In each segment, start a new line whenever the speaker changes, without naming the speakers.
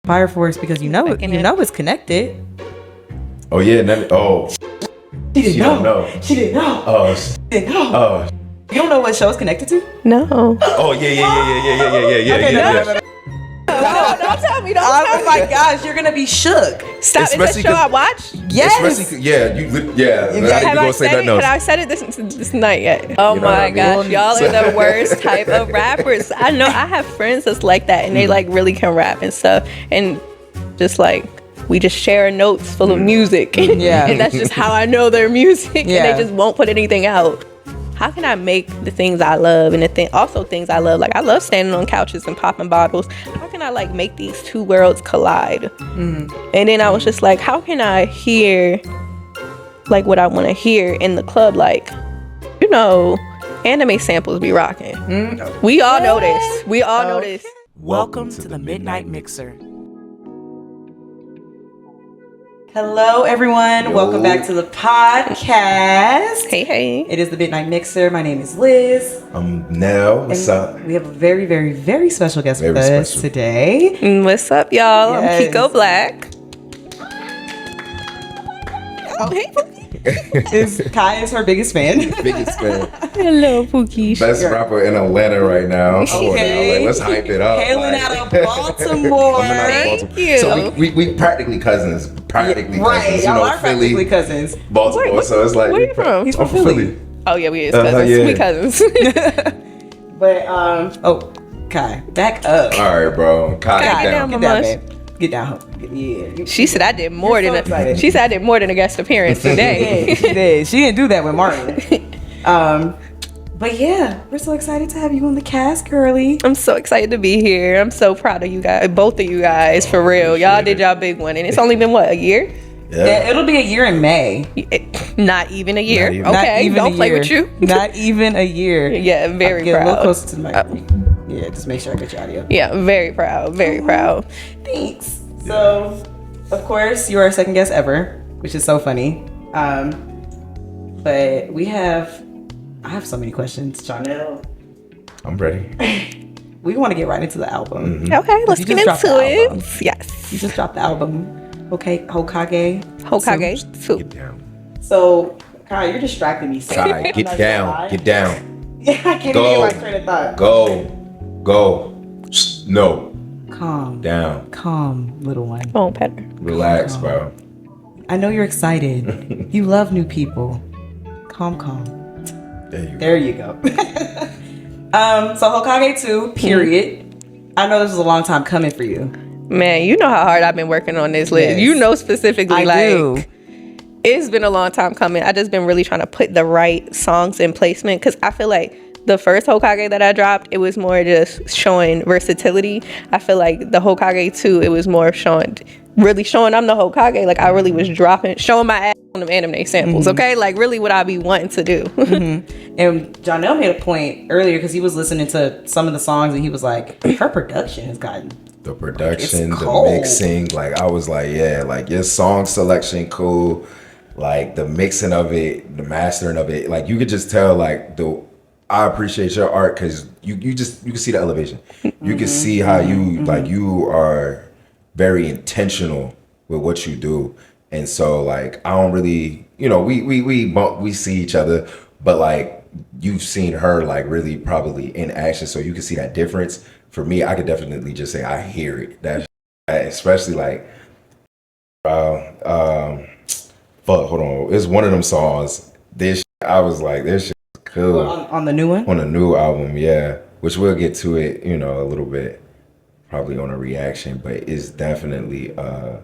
Fire Force because you know it's connected.
Oh yeah,
She didn't know. She didn't know.
Oh,
she didn't know.
oh,
You don't know what show it's connected to?
No.
oh yeah.
No, don't tell me.
Oh my gosh, you're gonna be shook.
Stop. Is
Especially
that show I watched?
Yes.
Have I said it? Had I said it this night yet? Oh
You know
my
what I mean?
gosh, y'all are the worst type of rappers. I know I have friends that's like that, and they like really can rap and stuff, and just like we just share notes full of music,
Yeah.
and that's just how I know their music,
Yeah.
and they just won't put anything out. How can I make the things I love and also things I love? Like I love standing on couches and popping bottles. How can I like make these two worlds collide? And then I was just like, how can I hear like what I want to hear in the club? Like, you know, anime samples be rocking. We all know this. We all know this.
Welcome to the Midnight Mixer.
Hello, everyone.
Yo.
Welcome back to the podcast.
Hey.
It is the Midnight Mixer. My name is Liz.
I'm Nell. What's up?
We have a very, very, very special guest with
Very
us
special.
today.
What's up, y'all?
Yes.
I'm Kiko Blac. Oh, hey,
Kai is her biggest fan.
Biggest fan.
hello, Pookie.
Best rapper in Atlanta right now.
Okay.
Let's hype it up.
Hailing
like.
out of Baltimore.
Coming out of
Thank
Baltimore.
you.
So we practically cousins. Practically
Right,
cousins.
y'all
You know,
are practically
Philly,
cousins.
Baltimore.
Wait,
so it's like
where you from?
He's
I'm
from Philly.
Oh yeah, we is cousins.
yeah.
We cousins.
But Kai, back up.
All right, bro. Kai,
Kai,
get down.
get
Get down,
Mamash.
babe. Get down. Yeah.
She said I did more
You're
than
so excited.
she said I did more than a guest appearance today.
Yeah, she did. She didn't do that with Martin. But yeah, we're so excited to have you on the cast, girly.
I'm so excited to be here. I'm so proud of you guys, both of you guys, for real. Y'all did y'all big one, and it's only been what, a year?
Yeah, it'll be a year in May.
Not even a year.
Not even.
Not
Okay,
even
don't
a
play
year.
with you.
Not even a year.
Yeah, very
Get a little
proud.
closer to the mic. Yeah, just make sure I get your audio.
Yeah, very proud. Very proud.
Thanks. So, of course, you are our second guest ever, which is so funny. But I have so many questions, Chanel.
I'm ready.
We want to get right into the album.
Okay, let's
You
get
just dropped
into
the
it.
album.
Yes.
You just dropped the album, okay, Hoe-kage.
Hoe-kage 2.
Get down.
So, Kai, you're distracting me. So
Kai,
I'm
get
not
down.
gonna lie.
Get down.
Yeah, I can't
Go.
even get my train of thought.
Go. No.
Calm,
Down.
little one.
Oh, Petter.
Relax, bro.
I know you're excited. You love new people. Calm.
There you go.
There you go. So Hoe-kage 2, period. I know this was a long time coming for you.
Man, you know how hard I've been working on this list.
Yes.
You know specifically,
I do.
It's been a long time coming. I just been really trying to put the right songs in placement because I feel like the first Hoe-kage that I dropped, it was more just showing versatility. I feel like the Hoe-kage 2, it was more showing I'm the Hoe-kage. Like I really was showing my ass on them anime samples, okay? Like really what I be wanting to do.
And Janelle made a point earlier because he was listening to some of the songs and he was like, her production has gotten
The production,
It's
the
cold.
mixing, like I was like, yeah, like your song selection cool, like the mixing of it, the mastering of it, like you could just tell like I appreciate your art because you can see the elevation. You can see how you like you are very intentional with what you do. And so like I don't really, we see each other, but like you've seen her like really probably in action, so you can see that difference. For me, I could definitely just say I hear it. That especially like hold on. It's one of them songs. I was like, this shit is cool.
on the new one.
On a new album, yeah. Which we'll get to it, a little bit, probably on a reaction, but it's definitely I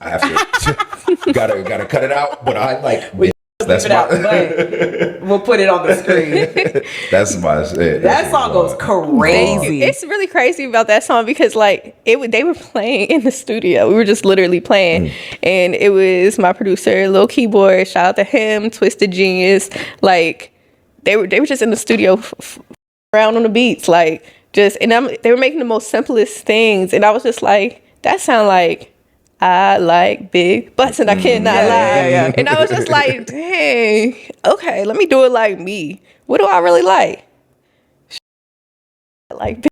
have to gotta cut it out, but I like that's
Leave it out, but we'll put it on the screen.
that's my shit.
That song goes crazy.
It's really crazy about that song because like they were playing in the studio. We were just literally playing, and it was my producer, Lil Keyboard. Shout out to him, Twisted Genius. Like they were just in the studio around on the beats, like just they were making the most simplest things, and I was just like, that sound like I like big butts and I cannot lie.
Yeah.
And I was just like, dang, okay, let me do it like me. What do I really like? like.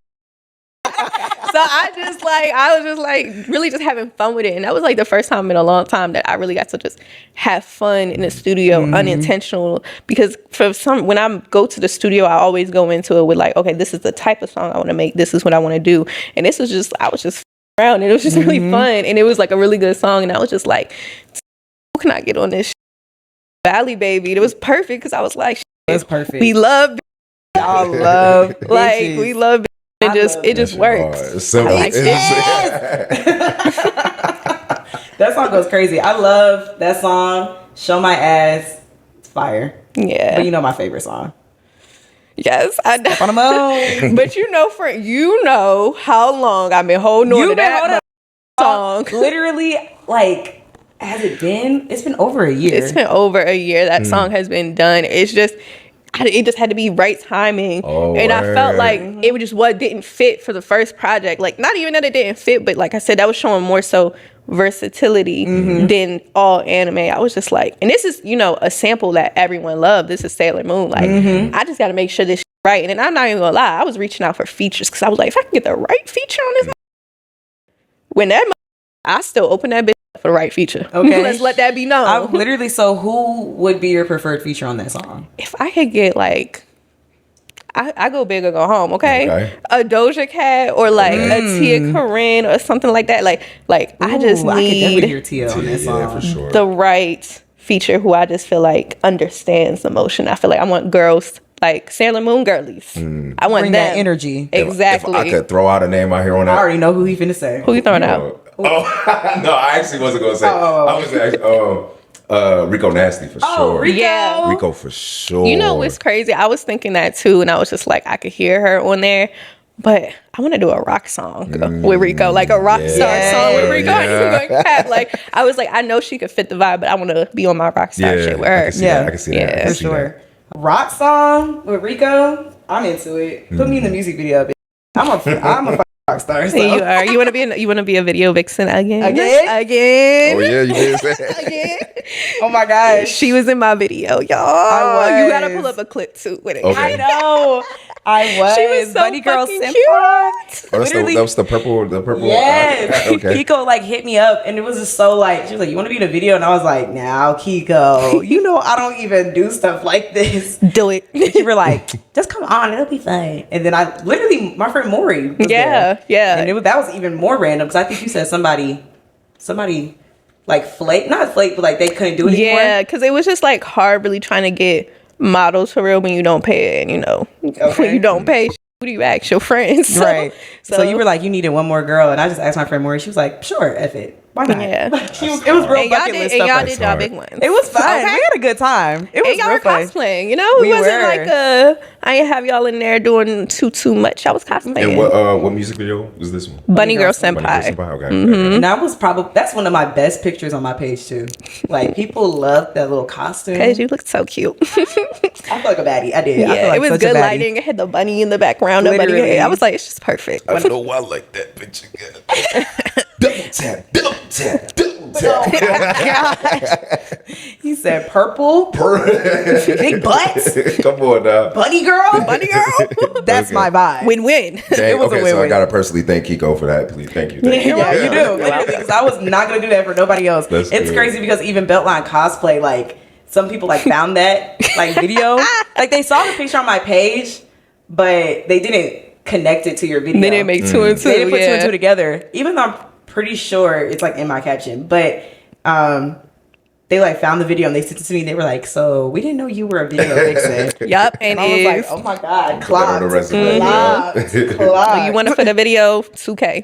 So I was just like really just having fun with it. And that was like the first time in a long time that I really got to just have fun in the studio, unintentional. Because when I go to the studio, I always go into it with like, okay, this is the type of song I want to make. This is what I want to do. And this was just, I was just around and it was just really fun. And it was like a really good song. And I was just like, who can I get on this Valley Baby? It was perfect because I was like,
That's perfect.
we love
Y'all love
like
bitches.
we love it just works.
It's simple.
I like
That song goes crazy. I love that song. Show My Ass. It's fire.
Yeah.
But you know my favorite song.
Yes, I know.
On the moon.
But you know how long I've been holding on to that song.
Literally, like, has it been? It's been over a year.
It's been over a year that song has been done. It's just, it just had to be right timing. And I felt like it was just what didn't fit for the first project. Like, not even that it didn't fit, but like I said, that was showing more so versatility than all anime. I was just like, and this is, a sample that everyone loved. This is Sailor Moon. Like, I just got to make sure this right. And then I'm not even gonna lie, I was reaching out for features because I was like, if I can get the right feature on this, when that, I still open that bitch for the right feature.
Okay.
Let's let that be known.
So who would be your preferred feature on that song?
If I could get like, I go big or go home, okay? A Doja Cat or like a Tia Corinne or something like that. Like I just
I could definitely
need
hear Tia on this song.
Yeah, for sure.
the right feature who I just feel like understands the motion. I feel like I want girls like Sailor Moon girlies. I want
Bring
them.
that energy.
Exactly.
If I could throw out a name out here on
I
that.
already know who he finna say.
Who you throwing out?
Oh, no, I actually wasn't going to say. I was actually, Rico Nasty for sure.
Rico.
Yeah.
Rico for sure.
You know what's crazy? I was thinking that too, and I was just like, I could hear her on there, but I want to do a rock song with Rico, like a rock star song with Rico.
Yeah.
And going cat. Like I was like, I know she could fit the vibe, but I want to be on my rock star shit with her.
I can see that. I can
For
see
sure.
that.
Rock song with Rico. I'm into it. Put me in the music video, bitch. I'm a fucking rock star. So.
You are. You want to be a video vixen again?
Again?
Oh yeah, you did say that.
Again.
Oh my gosh.
She was in my video, y'all.
I
You gotta
was.
pull up a clip too with it.
Okay.
I know. I was.
She was so
Bunny Girl
fucking
Senpai.
cute.
Oh,
Literally-
that was the purple.
Yes.
Okay.
Kiko like hit me up and it was just so like, she was like, you want to be in a video? And I was like, now Kiko, I don't even do stuff like this.
Do it.
But you were like, just come on, it'll be fun. And then I literally, my friend Maury was there.
Yeah.
And that was even more random because I think you said somebody like not flake, but like they couldn't do it anymore.
Yeah, because it was just like hard really trying to get models for real when you don't pay it, when you don't pay, who do you ask? Your friends.
Right. So you were like, you needed one more girl, and I just asked my friend Maury. She was like, sure, F it. Why not?
Yeah.
It was real
And y'all
bucket
did,
list
and
stuff.
y'all
like-
did y'all big ones.
It was fun.
Okay.
We had a good time. It was
And y'all
real
were
fun.
cosplaying, It
We
wasn't
were.
like I ain't have y'all in there doing too much. I was cosplaying.
And what music video was this one?
Bunny Girl
Bunny Girl
Senpai.
Senpai, okay.
And that's one of my best pictures on my page too. Like people love that little costume.
Because you looked so cute.
I feel like a baddie. I did. I feel
Yeah,
like
it was
such a
good
baddie.
lighting. It had the bunny in the background. Nobody
Literally.
had. I was like, it's just perfect.
I know I like that picture. Double tap, double tap, double tap.
He said purple, big butts,
Come on now.
bunny girl. That's
Okay.
my vibe.
Win-win.
Dang,
It was a
okay, so I
win-win.
gotta personally thank Kiko for that. Please, thank you. Thank you.
Yeah, you do. Literally, because I was not gonna do that for nobody else.
That's
It's
good.
crazy because even Beltline cosplay, like some people like found that like video, like they saw the picture on my page, but they didn't connect it to your video.
They didn't make two and two.
They didn't put two and
yeah.
two together. Even though I'm pretty sure it's like in my caption, but they like found the video and they sent it to me. And they were like, "So we didn't know you were a video vixen."
Yup, and
And I was like,
if
"Oh my god,
Put that on the resume, yeah.
clocked.
you want to put a video, 2K.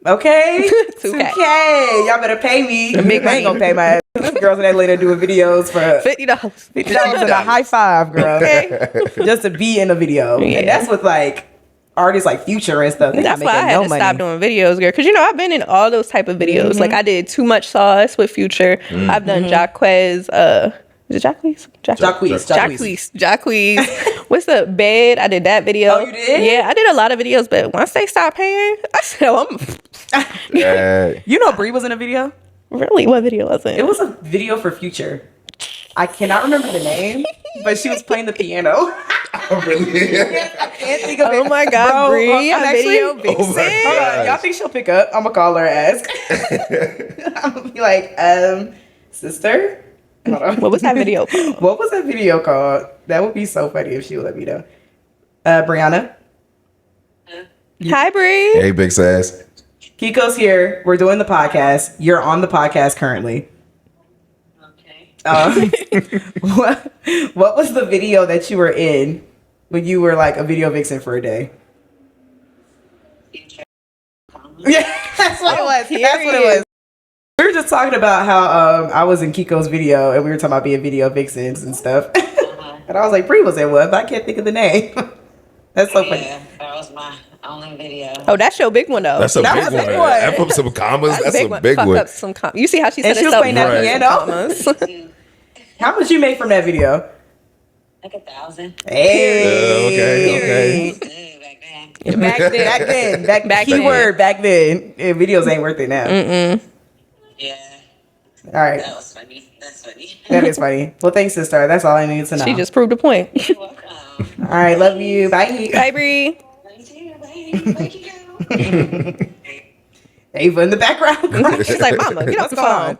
Okay,
2K.
2K. Y'all better pay me.
Big
I
money.
ain't gonna pay my ass. There's girls in Atlanta doing videos for
$50.
$50 and a high five, girl,
Okay.
just to be in a video.
Yeah.
And that's with like artists like Future and stuff. They
That's
not
why I
making
had
no
to
money.
stop doing videos, girl. Because I've been in all those type of videos. Like I did Too Much Sauce with Future. I've done Jacquez. Is it Jacquez? Jacquez. What's the bed? I did that video.
Oh, you did?
Yeah, I did a lot of videos, but once they stopped paying, I said, "Oh,
Yeah.
You know, Brie was in a video.
really? What video was it?"
It was a video for Future. I cannot remember the name, but she was playing the piano.
Oh, really?
I can't think of it.
Oh my God,
Bro,
Bree,
I'm
a
actually-
video
Oh my
vixen.
Hold on,
gosh.
y'all think she'll pick up? I'm gonna call her and ask. I'm gonna be like, sister? Hold on.
What was that video called?
What was that video called? That would be so funny if she would let me know. Brianna?
Hi, Bree.
Hey, big sass.
Kiko's here. We're doing the podcast. You're on the podcast currently. What was the video that you were in when you were like a video vixen for a day? Yeah, that's what it was. That's what it was. We were just talking about how I was in Kiko's video and we were talking about being video vixens and stuff. And I was like, Bree was in one, but I can't think of the name. That's so funny.
Yeah, that was my only video.
Oh, that's your big one though.
That's a
That
big
was a
one.
big one.
F up some commas. That's a big
Fuck
one.
up some you see how she said
And she was
herself?
playing that
Right.
piano.
Commas.
How much you make from that video?
Like 1,000.
Okay.
It was good back then.
Back then. Keyword back then. Yeah, videos ain't worth it now.
Yeah,
All right.
that was funny. That's funny.
That is funny. Well, thanks, sister. That's all I needed to know.
She just proved a point.
You're welcome.
All right. Love you. Bye.
Hi, Bree.
Thank you. Thank you.
Ava in the background.
She's like, Mama, get off the phone.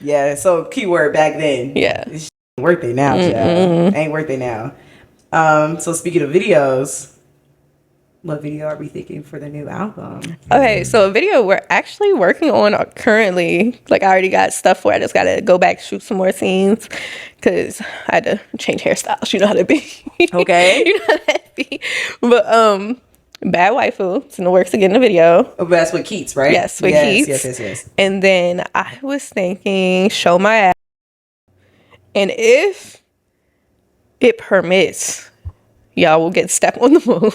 Yeah. So keyword back then.
Yeah.
It's worth it now, child. Ain't worth it now. So speaking of videos, what video are we thinking for the new album?
Okay, so a video we're actually working on currently. Like, I already got stuff for it. I just got to go back, shoot some more scenes because I had to change hairstyles. You know how to be.
Okay.
You know how that be. But, Bad Waifu. It's in the works to get in the video.
Oh, that's with Keats, right?
Yes, with Keats.
Yes.
And then I was thinking, Show My Ass. And if it permits, y'all will get Step on the Moon.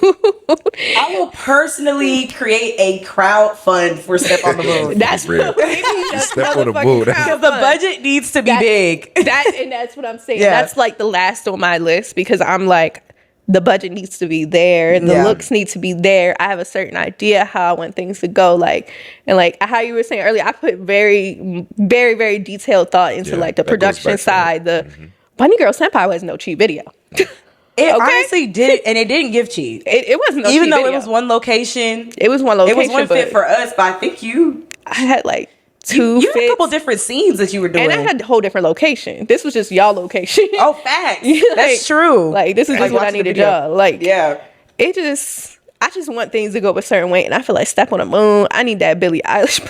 I will personally create a crowd fund for Step on the Moon.
That's
Real.
what we need. That's
Step on the
motherfucking
Moon.
crowd
Because the
fund.
budget needs to be
That-
big.
That's what I'm saying.
Yeah.
That's like the last on my list because I'm like, the budget needs to be there. The
Yeah.
looks need to be there. I have a certain idea how I want things to go. Like, and like how you were saying earlier, I put very, very, very detailed thought into
Yeah,
like the
that goes
production
back to
side. The Bunny Girl Senpai was no cheap video.
It
Okay.
honestly did, and it didn't give cheap.
It wasn't no
Even
cheap
though
video.
it was one location,
It was one
it
location.
was one fit
but
for us. But I think you
I had like two
you had a
fits.
couple different scenes that you were doing.
And I had a whole different location. This was just y'all location.
oh, facts.
Like-
That's true.
Like, this is
Like
just what I
watching the
needed
video.
y'all. Like,
Yeah.
I just want things to go a certain way. And I feel like Step on the Moon, I need that Billie Eilish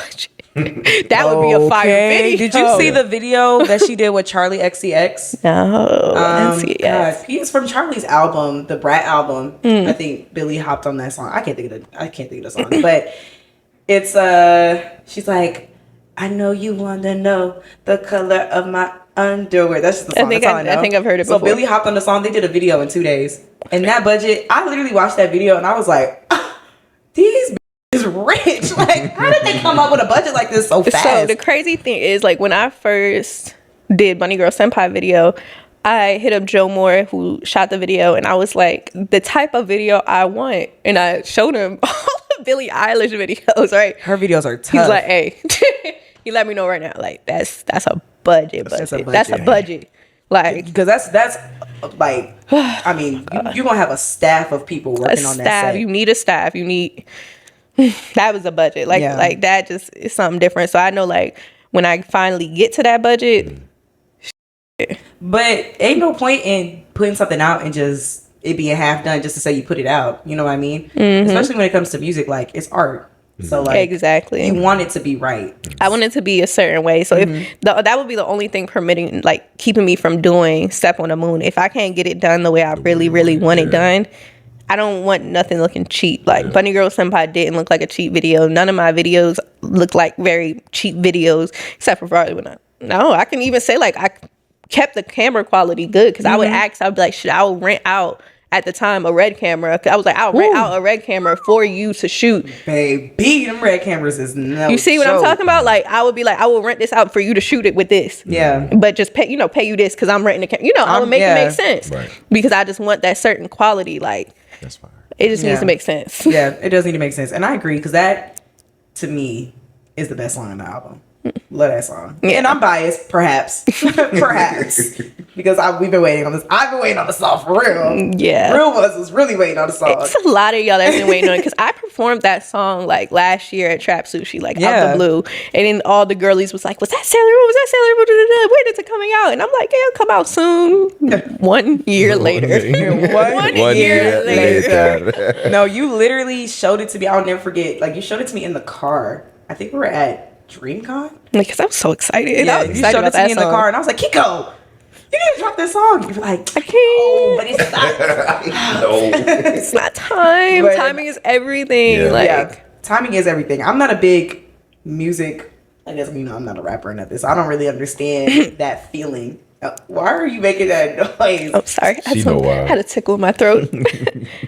budget. That would be a fire
Okay.
video.
Did you see the video that she did with Charlie XCX?
No, I didn't see it yet.
God, he is from Charlie's album, the Brat album. I think Billy hopped on that song. I can't think of the song, but it's she's like, I know you want to know the color of my underwear. That's just the song. That's all I know.
I think I've heard it
So
before.
Billy hopped on the song. They did a video in 2 days, and that budget. I literally watched that video and I was like, these is rich. Like, how did they come up with a budget like this so fast?
So the crazy thing is, like, when I first did Bunny Girl Senpai video, I hit up Joe Moore, who shot the video, and I was like, the type of video I want. And I showed him all the Billie Eilish videos, right?
Her videos are tough.
He's like, hey, he let me know right now. Like, that's a budget.
That's a
That's a budget. Like,
because that's like, I mean, you're gonna have a staff of people
a
working on that
staff.
set.
You need a staff. You need. That was a budget. Like,
Yeah.
like that just is something different. So I know, like, when I finally get to that budget,
But ain't no point in putting something out and just it being half done just to say you put it out. You know what I mean? Especially when it comes to music, like it's art. So like
exactly.
you want it to be right.
I want it to be a certain way. So if that would be the only thing permitting, like, keeping me from doing Step on the Moon. If I can't get it done the way I really, really want it done, I don't want nothing looking cheap. Like, Bunny Girl Senpai didn't look like a cheap video. None of my videos look like very cheap videos, except for probably when I can even say, like, I kept the camera quality good because I would ask, I'd be like, shit, I would rent out at the time a red camera. I was like, I'll rent out a red camera for you to shoot.
Baby, them red cameras is no
You see what I'm
joke.
talking about? Like, I would be like, I will rent this out for you to shoot it with this.
Yeah.
But just pay you this because I'm renting the camera. I would make it make sense.
Right.
Because I just want that certain quality. Like,
That's fine.
it just
Yeah.
needs to make sense.
Yeah, it does need to make sense. And I agree because that to me is the best song on the album. Love that song.
Yeah.
And I'm biased, perhaps. Perhaps. Because we've been waiting on this. I've been waiting on the song for real.
Yeah.
Real was really waiting on the song.
It's a lot of y'all that's been waiting on it because I performed that song like last year at Trap Sushi, like out the blue. And then all the girlies was like, was that Sailor Moon? Was that Sailor Moon? When is it coming out? And I'm like, yeah, it'll come out soon. 1 year later. One year later.
No, you literally showed it to me. I'll never forget. Like, you showed it to me in the car. I think we were at DreamCon.
Because I was so excited.
Yeah,
I was
you
excited
showed it
about
to me
that
in the
song.
car, and I was like, Kiko, you need to drop this song. You were like,
I can't.
oh, but it's not.
No.
It's not time.
But-
Timing is everything.
Yeah.
Like,
Yeah, timing is everything. I'm not a big music. I guess I'm not a rapper or nothing, so I don't really understand that feeling. Why are you making that noise?
I'm sorry. I
She know why.
had a tickle in my throat.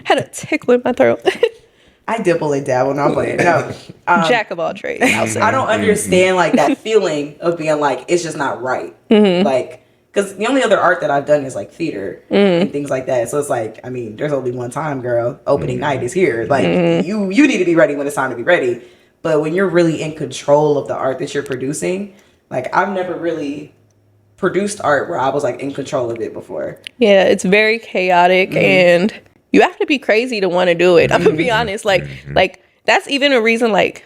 Had a tickle in my throat.
I dibble and dabble, and I'm playing. No,
Jack of all trades. I'll say.
I don't understand like that feeling of being like it's just not right. Like, because the only other art that I've done is like theater and things like that. So it's like, I mean, there's only one time, girl. Opening night is here. Like you need to be ready when it's time to be ready. But when you're really in control of the art that you're producing, like I've never really produced art where I was like in control of it before.
Yeah, it's very chaotic and you have to be crazy to want to do it. I'm gonna be honest, like that's even a reason like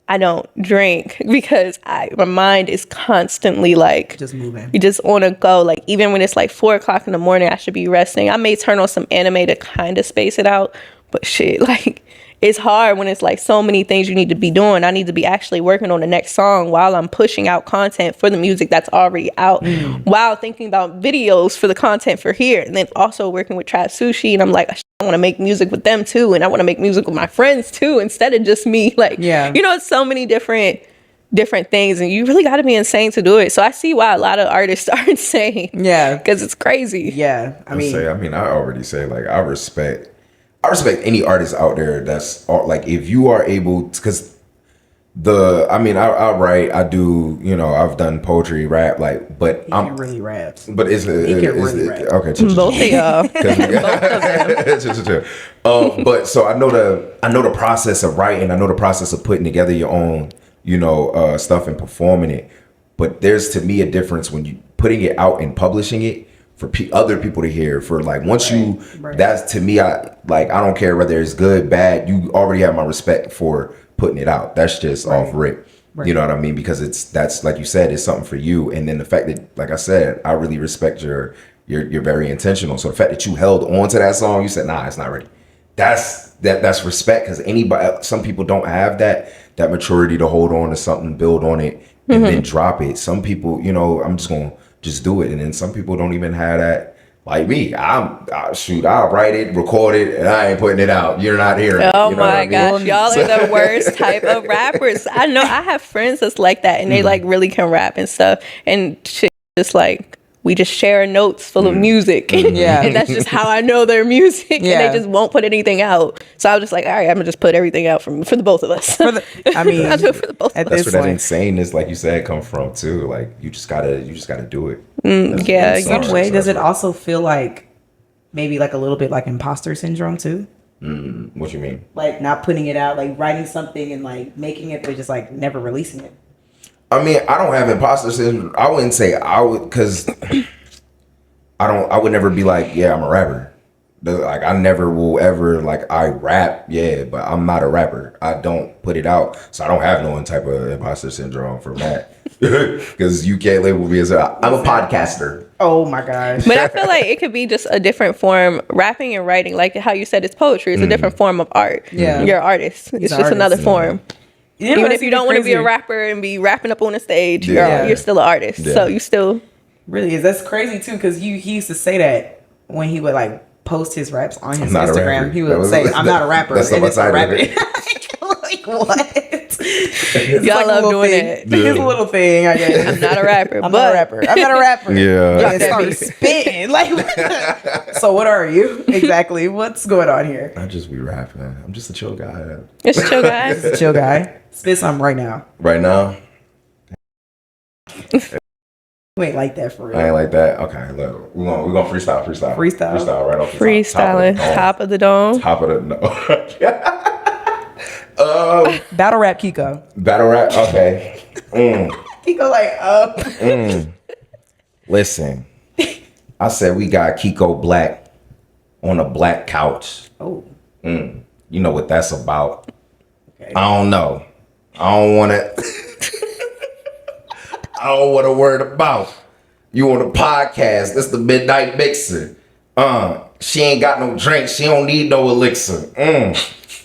I don't drink because my mind is constantly like
Just moving.
you just want to go. Like even when it's like 4:00 in the morning, I should be resting. I may turn on some anime to kind of space it out, but shit, like it's hard when it's like so many things you need to be doing. I need to be actually working on the next song while I'm pushing out content for the music that's already out, while thinking about videos for the content for here, and then also working with Trap Sushi. And I'm like, I want to make music with them too, and I want to make music with my friends too, instead of just me. Like,
Yeah.
you know, it's so many different things, and you really got to be insane to do it. So I see why a lot of artists are insane.
Yeah.
Because it's crazy.
Yeah. I mean,
I already say like I respect any artist out there that's like if you are able because I write, I do, you know, I've done poetry, rap, like, but
he can really rap.
but it's
really rap.
okay.
Both of y'all.
But so I know the process of writing. I know the process of putting together your own, you know, stuff and performing it. But there's to me a difference when you putting it out and publishing it for other people to hear. For like once that's to me. I don't care whether it's good, bad. You already have my respect for putting it out. That's just off rip. You know what I mean? Because that's like you said, it's something for you. And then the fact that, like I said, I really respect you're very intentional. So the fact that you held on to that song, you said, nah, it's not ready. That's respect, because some people don't have that maturity to hold on to something, build on it, and then drop it. Some people, you know, I'm just gonna do it, and then some people don't even have that. Like me, I'll write it, record it, and I ain't putting it out. You're not hearing it.
Oh
You know what
my
I mean?
gosh, y'all are the worst type of rappers. I know I have friends that's like that, and they like really can rap and stuff, and shit, just like we just share notes full of music,
Yeah.
and that's just how I know their music, and
Yeah.
they just won't put anything out. So I was just like, all right, I'm gonna just put everything out for the both of us.
I mean,
I'll do it for the both
at
of us.
That's where that insaneness, like you said, come from too. Like you just gotta do it.
Yeah,
That's
some
all.
way, does it
That's
also feel like maybe like a little bit like imposter syndrome too?
what you mean?
Like not putting it out, like writing something and like making it, but just like never releasing it.
I mean, I don't have imposter syndrome. I wouldn't say I would, because I would never be like, yeah, I'm a rapper. Like I never will ever, like, I rap, yeah, but I'm not a rapper. I don't put it out, so I don't have no type of imposter syndrome from that. Because you can't label me as I'm a podcaster.
Oh my gosh.
But I feel like it could be just a different form. Rapping and writing, like how you said, it's poetry. It's a different form of art.
Yeah.
You're an artist. It's
an
just another
artist.
form.
Yeah,
Even
that's
if you don't want to be a
crazy.
rapper and be rapping up on a stage,
Yeah.
you're still an artist.
Yeah.
So you still.
Really is. That's crazy too, because he used to say that when he would like post his raps on his
I'm not a
Instagram.
rapper.
He
That
would
was-
say, "I'm not a rapper."
that's
and
not
it's
my
a
title.
rapping. Like what? It's
Y'all
a
love
little
doing
thing.
it.
It's a little thing, I guess.
I'm not a rapper.
I'm
but
not a rapper. I'm not a rapper.
Yeah.
And start spitting. Like, so what are you exactly? What's going on here?
I just be rapping. I'm just a chill guy.
It's chill, guys.
Chill guy. Spit something right now.
Right now,
You ain't like that for real.
I ain't like that. Okay, look, we're gonna freestyle right off the
Freestyling. Top of the dome.
top of the no.
Battle rap Kiko.
Battle rap. Okay.
Kiko like,
Listen, I said we got Kiko Blac on a black couch.
oh,
You know what that's about.
okay.
I don't know. I don't want to. I don't want to word about. You on a podcast. This the Midnight Mixer. She ain't got no drink. She don't need no elixir.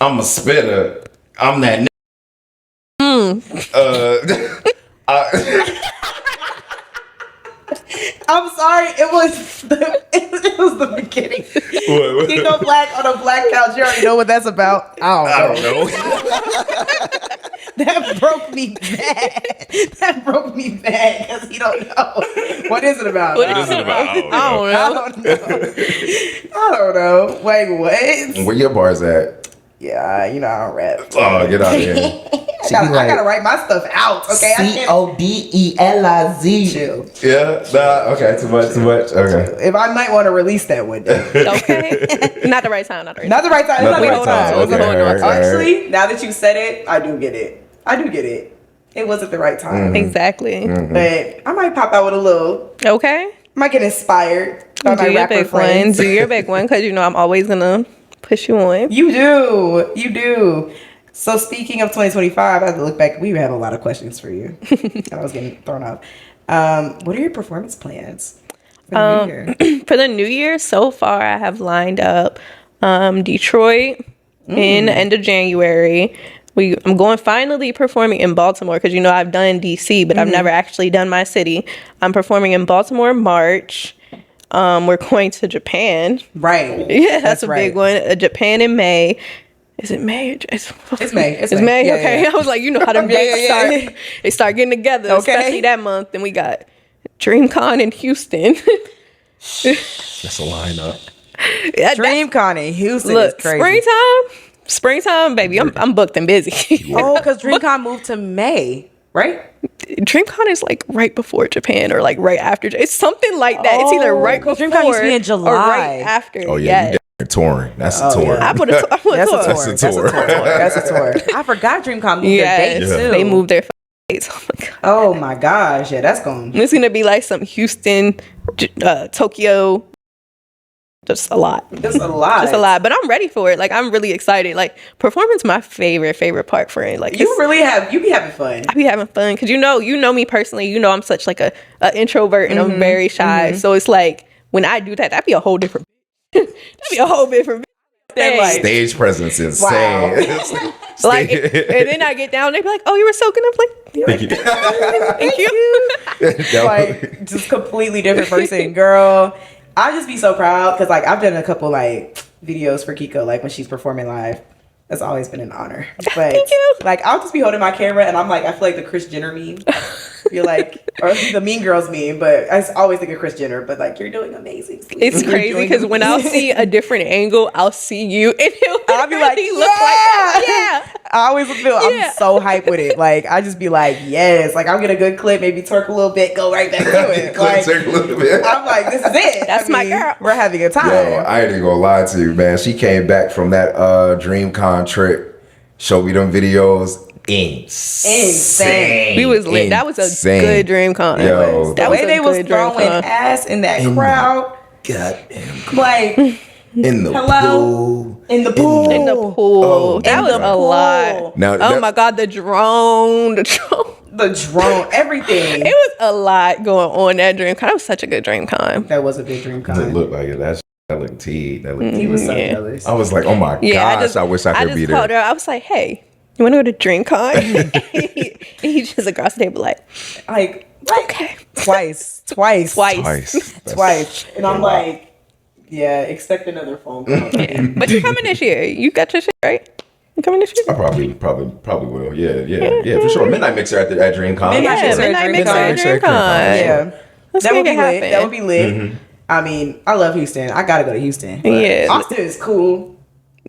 I'm a spitter. I'm that.
I'm sorry. It was the beginning.
What?
Kiko Blac on a black couch. You already know what that's about.
I don't know.
That broke me bad. That broke me bad because you don't know. What is it about?
What
I
is
don't
it
know.
about? I don't know.
I don't know. Wait, what?
Where your bars at?
Yeah, you know I don't rap.
Oh, get out of here.
I gotta write my stuff out. Okay, I can't
CODELIZ.
chill.
Yeah. Nah. Okay. Too much. Okay.
If I might want to release that one day.
Okay. Not the right time. Not the right time.
Not the right time.
Not the right
Hold
time.
on.
Okay.
Hold on.
All right.
Actually, now that you said it, I do get it. It wasn't the right time.
Exactly.
But I might pop out with a little.
Okay.
Might get inspired by my
Do your
rapper
big one.
friends.
Do your big one because you know I'm always gonna push you on.
You do. So speaking of 2025, I have to look back. We have a lot of questions for you. I was getting thrown off. What are your performance plans for the new year?
For the new year, so far I have lined up Detroit in the end of January. I'm going finally performing in Baltimore because you know I've done DC, but I've never actually done my city. I'm performing in Baltimore in March. We're going to Japan.
Right.
Yeah, that's a
right.
big one. Japan in May. Is it May?
It's May.
It's May.
Yeah,
Okay.
yeah.
I was like, you know how them dates start. They start getting together,
Okay.
especially that month. Then we got DreamCon in Houston.
That's a lineup.
DreamCon in Houston
Look,
is crazy.
springtime, baby. I'm booked and busy.
Oh, because DreamCon moved to May, right?
DreamCon is like right before Japan or like right after. It's something like that. It's either right before
DreamCon used to be in July.
or right after.
Oh yeah.
Yes.
You touring. That's a tour.
I put a tour.
That's a tour. That's a tour. I forgot DreamCon moved their
Yes,
dates too.
they moved their dates. Oh my god.
Oh my gosh, yeah, that's going.
It's gonna be like some Houston, Tokyo. Just a lot.
That's a lot.
Just a lot. But I'm ready for it. Like I'm really excited. Like performance, my favorite part for it. Like
You be having fun.
I be having fun because you know me personally. You know I'm such like a introvert and I'm very shy. So it's like when I do that'd be a whole different. That'd be a whole different. Thing.
Like,
Stage presence is
Wow.
insane.
Like, and then I get down, they be like, "Oh, you were so good." I'm like,
Thank you.
"Thank you."
like just completely different person, girl. I just be so proud because like I've done a couple like videos for Kiko like when she's performing live. That's always been an honor. But
Thank you.
like I'll just be holding my camera and I'm like I feel like the Kris Jenner meme. You're like or the Mean Girls meme, but I always think of Kris Jenner. But like you're doing amazing. Sweetie.
It's
You're
crazy
doing
because when I'll
amazing.
see a different angle, I'll see you, and it'll
I'll be like,
look like that. Yeah.
I always feel
Yeah.
I'm so hyped with it. Like I just be like, yes. Like I'll get a good clip, maybe twerk a little bit, go right back to it. Like
Take a little bit.
I'm like, this is it.
That's my girl.
We're having a time.
Yo, I ain't even gonna lie to you, man. She came back from that DreamCon trip, showed me them videos. Insane.
We was lit. That was a
Insane.
good DreamCon.
Yo,
The
That
way
was a
they was
good
throwing
DreamCon.
ass in that crowd,
goddamn.
like
In the
Hello?
pool.
in the pool.
In the pool.
Oh,
that
in
was
the
a
pool.
lot.
Now,
Oh
that-
my god, the drone.
The drone, everything.
It was a lot going on that DreamCon. That was such a good DreamCon.
That was a good dream
It
con.
looked like it. That looked tea. That looked
He was so
Yeah.
jealous.
I was like, oh my
Yeah,
gosh, I wish I could be
called
there.
her. I was like, hey, you want to go to DreamCon? and he just across the table like,
Like
okay.
twice.
Twice.
Twice. And I'm like, yeah, expect another phone call.
But you're coming this year. You got your shit, right? You coming this year?
I probably will. Yeah, for sure. Midnight Mixer at DreamCon.
Midnight
Yeah,
Mixer at
Midnight
DreamCon.
Mixer at
Midnight Mixer at
DreamCon.
Yeah.
Let's
That would
make
be
it
lit.
happen.
That would be lit. I mean, I love Houston. I gotta go to Houston. But
Yeah.
Austin is cool.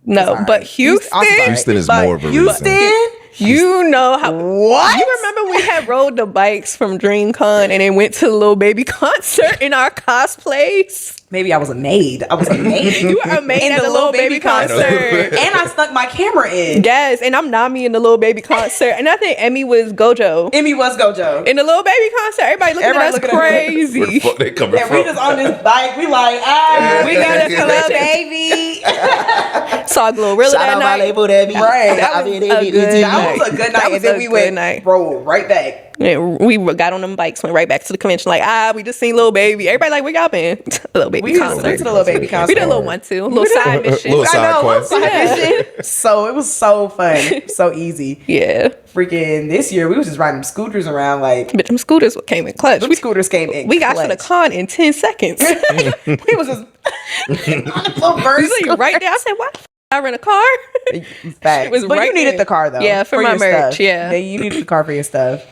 No,
Sorry.
but Houston.
Austin-
Houston is
But
more of a
Houston.
reason.
You know how.
What?
You remember we had rode the bikes from DreamCon and then went to the Lil Baby concert in our cosplays?
maybe I was a maid. I was a maid.
You were a maid at the Lil Baby concert.
And I snuck my camera in.
Yes, and I'm Nami in the Lil Baby concert. And I think Emmy was Gojo.
Emmy was Gojo.
In the Lil Baby concert, everybody looking at us crazy.
Where the fuck they coming
And
from?
we just on this bike. We like,
We got a
Lil
collection.
Baby.
Saw Glorilla that night.
Right. That was
a good
That was a good night.
That was
And then
a
we
good
went
night.
rolled right back.
Yeah, we got on them bikes, went right back to the convention. Like, we just seen Lil Baby. Everybody like, where y'all been? Lil Baby
We
concert.
went to the Lil Baby concert.
We did a little 1-2, little side mission.
Little side
I know,
quest.
side
Yeah.
mission. So it was so fun, so easy.
Yeah,
Freaking this year, we was just riding scooters around. Like
but them scooters came in clutch.
them scooters came in.
We got to the
clutch.
con in 10 seconds.
We was just on a little
You
burst.
see, right there. I said, why the f- I rent a car?
Facts.
It was
But
right
you needed
there.
the car though.
Yeah, for my
your
merch,
stuff.
yeah.
You needed the car for your stuff.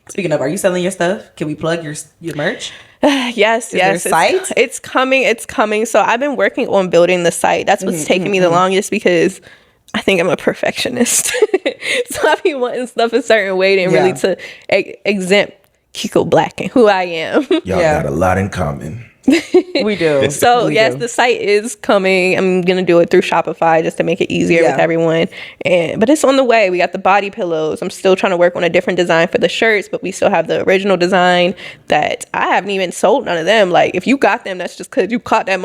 Speaking of, are you selling your stuff? Can we plug your merch?
Yes,
there a
yes.
site?
It's coming. It's coming. So I've been working on building the site. That's what's taking me the longest because I think I'm a perfectionist. So I be wanting stuff a certain way and really to exempt Kiko Blac and who I am.
Y'all
Yeah.
got a lot in common.
We do.
So
We
yes,
do.
the site is coming. I'm gonna do it through Shopify just to make it easier with
Yeah.
everyone. But it's on the way. We got the body pillows. I'm still trying to work on a different design for the shirts, but we still have the original design that I haven't even sold none of them. Like if you got them, that's just because you caught that in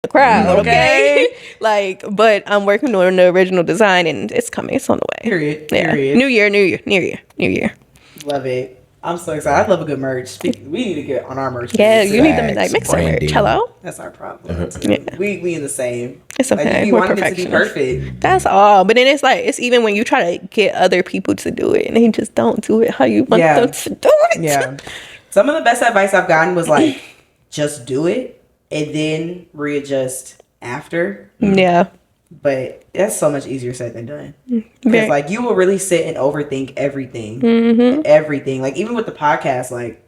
the crowd, okay? Like, but I'm working on the original design and it's coming. It's on the way.
Period.
Yeah.
Period.
New year.
Love it. I'm so excited. I love a good merch. We need to get on our merch.
Yeah,
page.
you need them in
Facts,
like mixer
branding.
merch. Hello.
That's our problem.
Yeah.
We in the same.
It's okay.
Like, we
We're
wanted it to be
perfectionists.
perfect.
That's all. But then it's like it's even when you try to get other people to do it and they just don't do it how you want
Yeah.
them to do it.
Yeah. Some of the best advice I've gotten was like, just do it and then readjust after.
Yeah.
But that's so much easier said than done.
Very-
Because like you will really sit and overthink everything. Everything. Like even with the podcast, like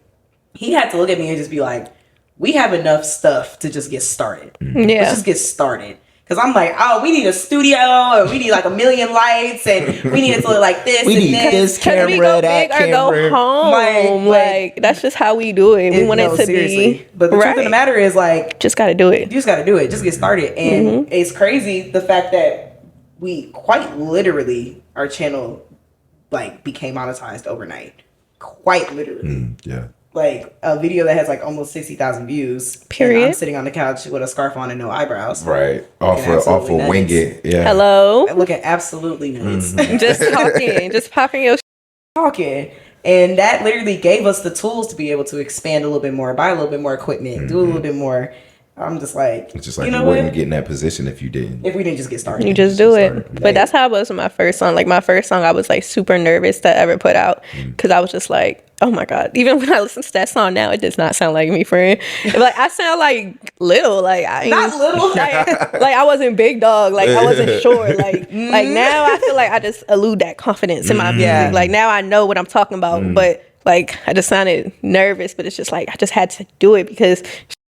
he had to look at me and just be like, we have enough stuff to just get started. Let's
Yeah.
just get started. Because I'm like, oh, we need a studio and we need like 1 million lights and we need it to look like this
We
and
need this
Because we go big or go home. Like that's just how we do it. We want it to be
But the truth of the matter is like,
Just gotta do
you
it.
just got to do it. Just get started. And it's crazy the fact that we quite literally, our channel like became monetized overnight. Quite literally.
Yeah.
Like a video that has like almost 60,000 views.
Period.
And I'm sitting on the couch with a scarf on and no eyebrows.
Right. Off
Looking
of
absolutely nuts.
Wing It. Yeah.
Hello.
Looking absolutely nuts.
Just talking. Just popping your
Talking. And that literally gave us the tools to be able to expand a little bit more, buy a little bit more equipment, do a little bit more. I'm just like,
It's just like
you
you,
know
wouldn't
what?
get in that position if you didn't.
If we didn't just get started.
You just do it.
started.
But that's how I was with my first song. Like my first song, I was like super nervous to ever put out because I was just like, oh my God. Even when I listen to that song now, it does not sound like me, friend. Like I sound like little. Like I ain't,
Not little.
like I wasn't big dog. Like I wasn't short. Like now I feel like I just elude that confidence in my music.
Yeah.
Like now I know what I'm talking about. But like I just sounded nervous. But it's just like I just had to do it because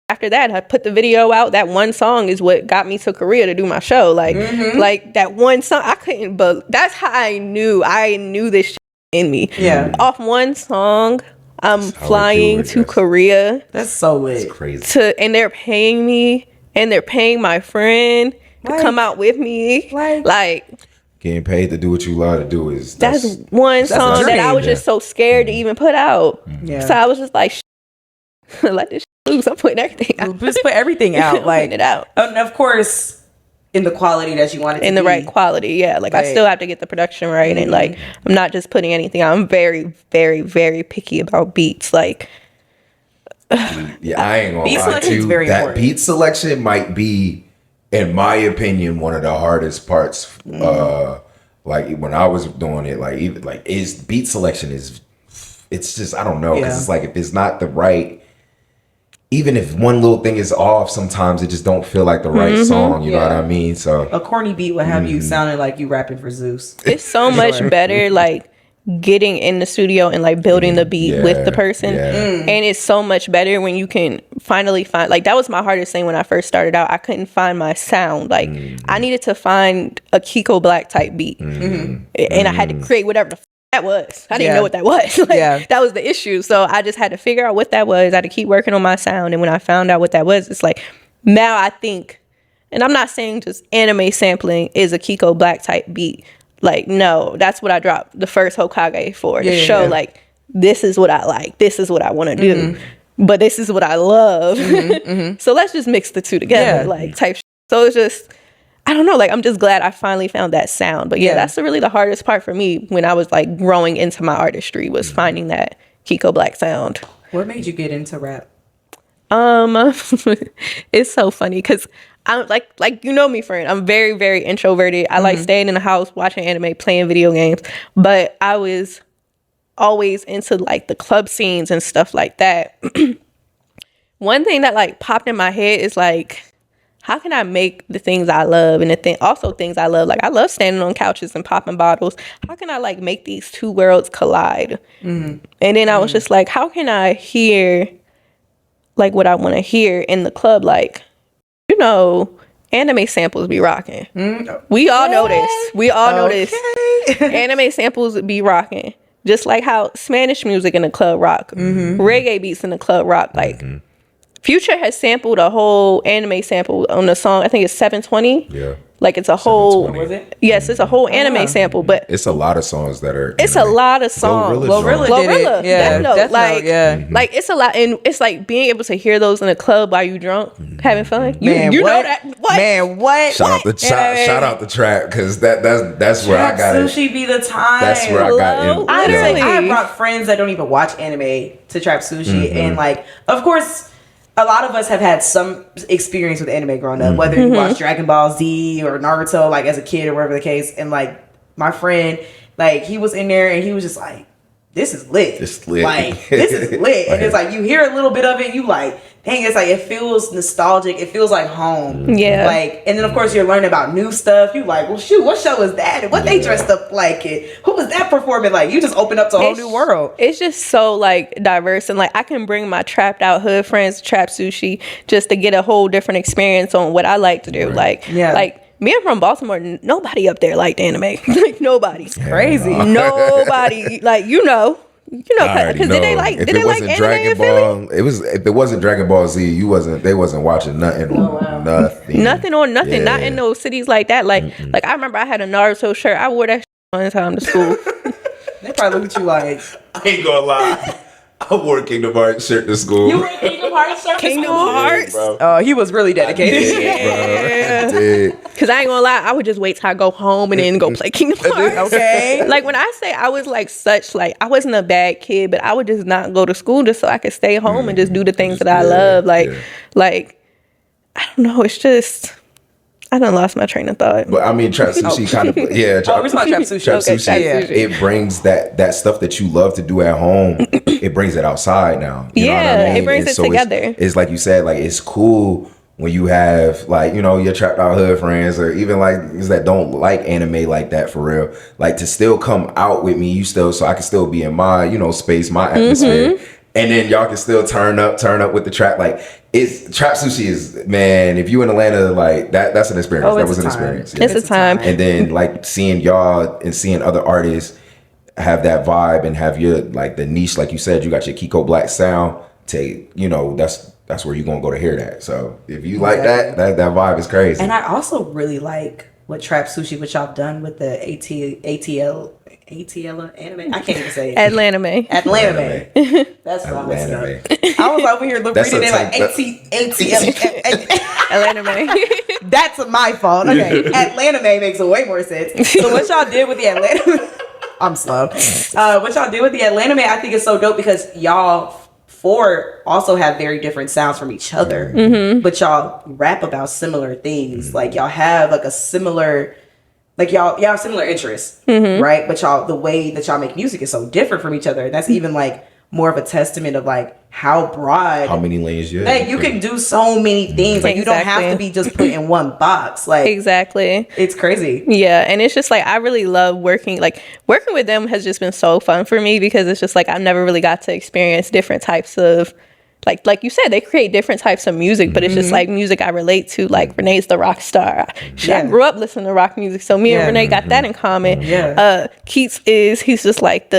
after that, I put the video out. That one song is what got me to Korea to do my show. Like, like that one song, I couldn't. But that's how I knew. I knew this shit in me.
Yeah.
Off one song, I'm
how we do
flying
it,
to
yes.
Korea
That's so lit.
Crazy.
and they're paying me, and they're paying my friend to
Like-
come out with me. Like
Getting paid to do what you love to do is
that's one song that I was
dream.
just so scared to even put out.
Yeah.
So I was just like, let this loose. I'm putting everything out.
Just put everything out.
Putting
Like,
it out.
and of course, in the quality that you want it to
In the
be.
right quality, yeah. Like I
Right.
still have to get the production right, and like I'm not just putting anything out. I'm very, very, very picky about beats. Like
Yeah, I ain't gonna
Beat
lie
selection
to
is
you.
very
That
important.
beat selection might be, in my opinion, one of the hardest parts. Like when I was doing it, like even like is beat selection is, it's just I don't know because
Yeah.
it's like if it's not the right, even if one little thing is off, sometimes it just don't feel like the right song. You know what
Yeah.
I mean? So
A corny beat would have you sounding like you rapping for Zeus.
it's so much better, like getting in the studio and like building the beat with the person.
yeah.
And it's so much better when you can finally find, like that was my hardest thing when I first started out. I couldn't find my sound. Like I needed to find a Kiko Blac type beat, and I had to create whatever the that was. I didn't
Yeah.
know what that was. Like,
Yeah.
that was the issue. So I just had to figure out what that was. I had to keep working on my sound, and when I found out what that was, it's like now I think, and I'm not saying just anime sampling is a Kiko Blac type beat. Like, no, that's what I dropped the first Hoe-kage for, to show like, this is what I like, this is what I want to do, but this is what I love. So let's just mix the two together, like type shit. So it's just, I don't know, like, I'm just glad I finally found that sound. But yeah, that's really the hardest part for me when I was like growing into my artistry, was finding that Kiko Blac sound.
What made you get into rap?
It's so funny because I'm like you know me, friend. I'm very, very introverted. I like staying in the house, watching anime, playing video games. But I was always into like the club scenes and stuff like that. One thing that like popped in my head is like, how can I make the things I love and the things I love? Like, I love standing on couches and popping bottles. How can I like make these two worlds collide? And then I was just like, how can I hear like what I want to hear in the club? Like, you know, anime samples be rocking. We all know this. We all know this. Anime samples be rocking. Just like how Spanish music in the club rock. Reggae beats in the club rock. Like, Future has sampled a whole anime sample on the song. I think it's 720.
Yeah.
Like, it's a whole.
Was it?
Yes, it's a whole anime sample, but
It's a lot of songs that are.
it's a lot of songs.
Glorilla
Glorilla did it. Yeah,
Death Note,
Death Note,
like,
yeah.
like it's a lot, and it's like being able to hear those in a club while you drunk, having fun. You know that? What?
Man, what?
Shout out the trap, because that's where I got it.
Sushi be the time.
That's where I got in.
Literally.
I have brought friends that don't even watch anime to Trap Sushi, and like, of course, a lot of us have had some experience with anime growing up, whether you watch Dragon Ball Z or Naruto, like as a kid or whatever the case. And like my friend, like he was in there and he was just like, "This is lit.
It's lit.
Like this is lit." And it's like you hear a little bit of it, you like, dang, it's like it feels nostalgic. It feels like home.
Yeah.
Like, and then of course you're learning about new stuff. You like, well, shoot, what show was that? And what they dressed up like? And who was that performing like? You just open up to a whole new world.
It's just so like diverse, and like I can bring my trapped out hood friends to Trap Sushi just to get a whole different experience on what I like to do. Like, like me, I'm from Baltimore. Nobody up there liked anime. Like nobody.
Crazy.
Nobody. Like because did they like anime
Dragon
in Philly?
Ball, if it wasn't Dragon Ball Z, they wasn't watching nothing on nothing.
Nothing on nothing. Not in those cities like that. Like like I remember I had a Naruto shirt. I wore that shit one time to school.
They probably look at you like,
I ain't gonna lie. I wore Kingdom Hearts shirt to school.
you wore Kingdom Hearts shirt to
Kingdom
school?
Hearts.
Oh, he was really dedicated.
I did.
Cause I ain't gonna lie, I would just wait till I go home and then go play Kingdom Hearts.
Okay.
Like when I say I was like I wasn't a bad kid, but I would just not go to school just so I could stay home and just do the things that I love. Like I don't know. It's just I done lost my train of thought.
But I mean, Trap Sushi kind of
We're talking about Trap Sushi.
Trap
Okay,
Sushi.
Trap
Yeah.
Sushi.
It brings that stuff that you love to do at home. It brings it outside now. You know what I mean?
It brings
And
it
so
together.
It's like you said, like it's cool when you have like, you know, your trapped out hood friends or even like that don't like anime like that for real. Like to still come out with me, so I can still be in my, you know, space, my atmosphere. And then y'all can still turn up with the trap. Like it's Trap Sushi is, man, if you in Atlanta, like that's an experience.
Oh,
that
it's
was
a
an
time.
experience.
It's a time.
And then like seeing y'all and seeing other artists have that vibe and have your like the niche, like you said, you got your Kiko Blac sound to, you know, that's where you're gonna go to hear that. So if you like that vibe is crazy.
And I also really like what Trap Sushi, what y'all done with the ATL anime. I can't even say it.
Atlanta.
That's what I messed up.
Atlanta.
I was over here reading it like ATL.
Atlanta.
That's my fault. Okay, Atlanta makes way more sense. So what y'all did with the Atlanta, I'm slow. What y'all did with the Atlanta, I think is so dope because y'all four also have very different sounds from each other, but y'all rap about similar things. Like y'all have like a similar. Like y'all have similar interests, right? But the way that y'all make music is so different from each other. And that's even like more of a testament of like how broad,
how many lanes you have.
Like you can do so many things. Like you don't have to be just put in one box. Like
Exactly.
it's crazy.
Yeah, and it's just like I really love working with them has just been so fun for me because it's just like I've never really got to experience different types of like you said, they create different types of music, but it's just like music I relate to. Like Renee's the rock star. I grew up listening to rock music, so me and Renee got that in common. Keats he's just like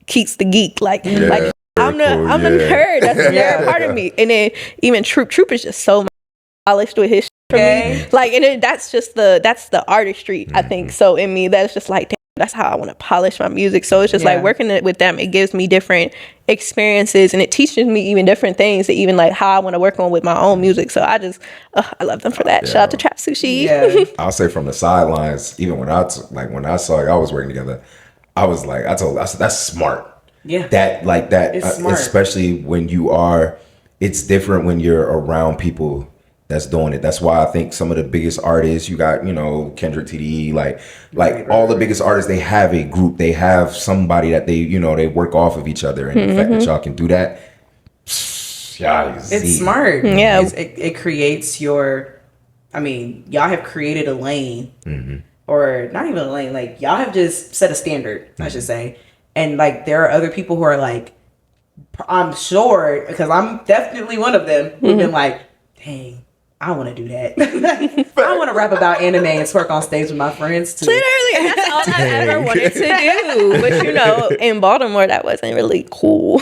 Keats the geek. Like I'm the nerd. That's the nerd part of me. And then even Troop is just so polished with his shit for
Okay.
me. Like, and that's the artistry, I think. So in me, that's just like, damn, that's how I want to polish my music. So it's just like working with them, it gives me different experiences and it teaches me even different things that even like how I want to work on with my own music. So I just, I love them for that. Shout out to Trap Sushi.
Yeah.
I'll say from the sidelines, even when when I saw y'all was working together, I was like, I said, that's smart.
Yeah.
It's
smart.
especially when it's different when you're around people that's doing it. That's why I think some of the biggest artists, you got, Kendrick, TDE, like all the biggest artists, they have a group, they have somebody that they, they work off of each other. And the fact that y'all can do that,
it's smart.
Yeah.
It creates y'all have created a lane, or not even a lane, like y'all have just set a standard, I should say. And like, there are other people who are like, I'm sure, because I'm definitely one of them, who've been like, dang, I want to do that. I want to rap about anime and twerk on stage with my friends too.
Literally, and that's all I ever wanted to do. But in Baltimore, that wasn't really cool.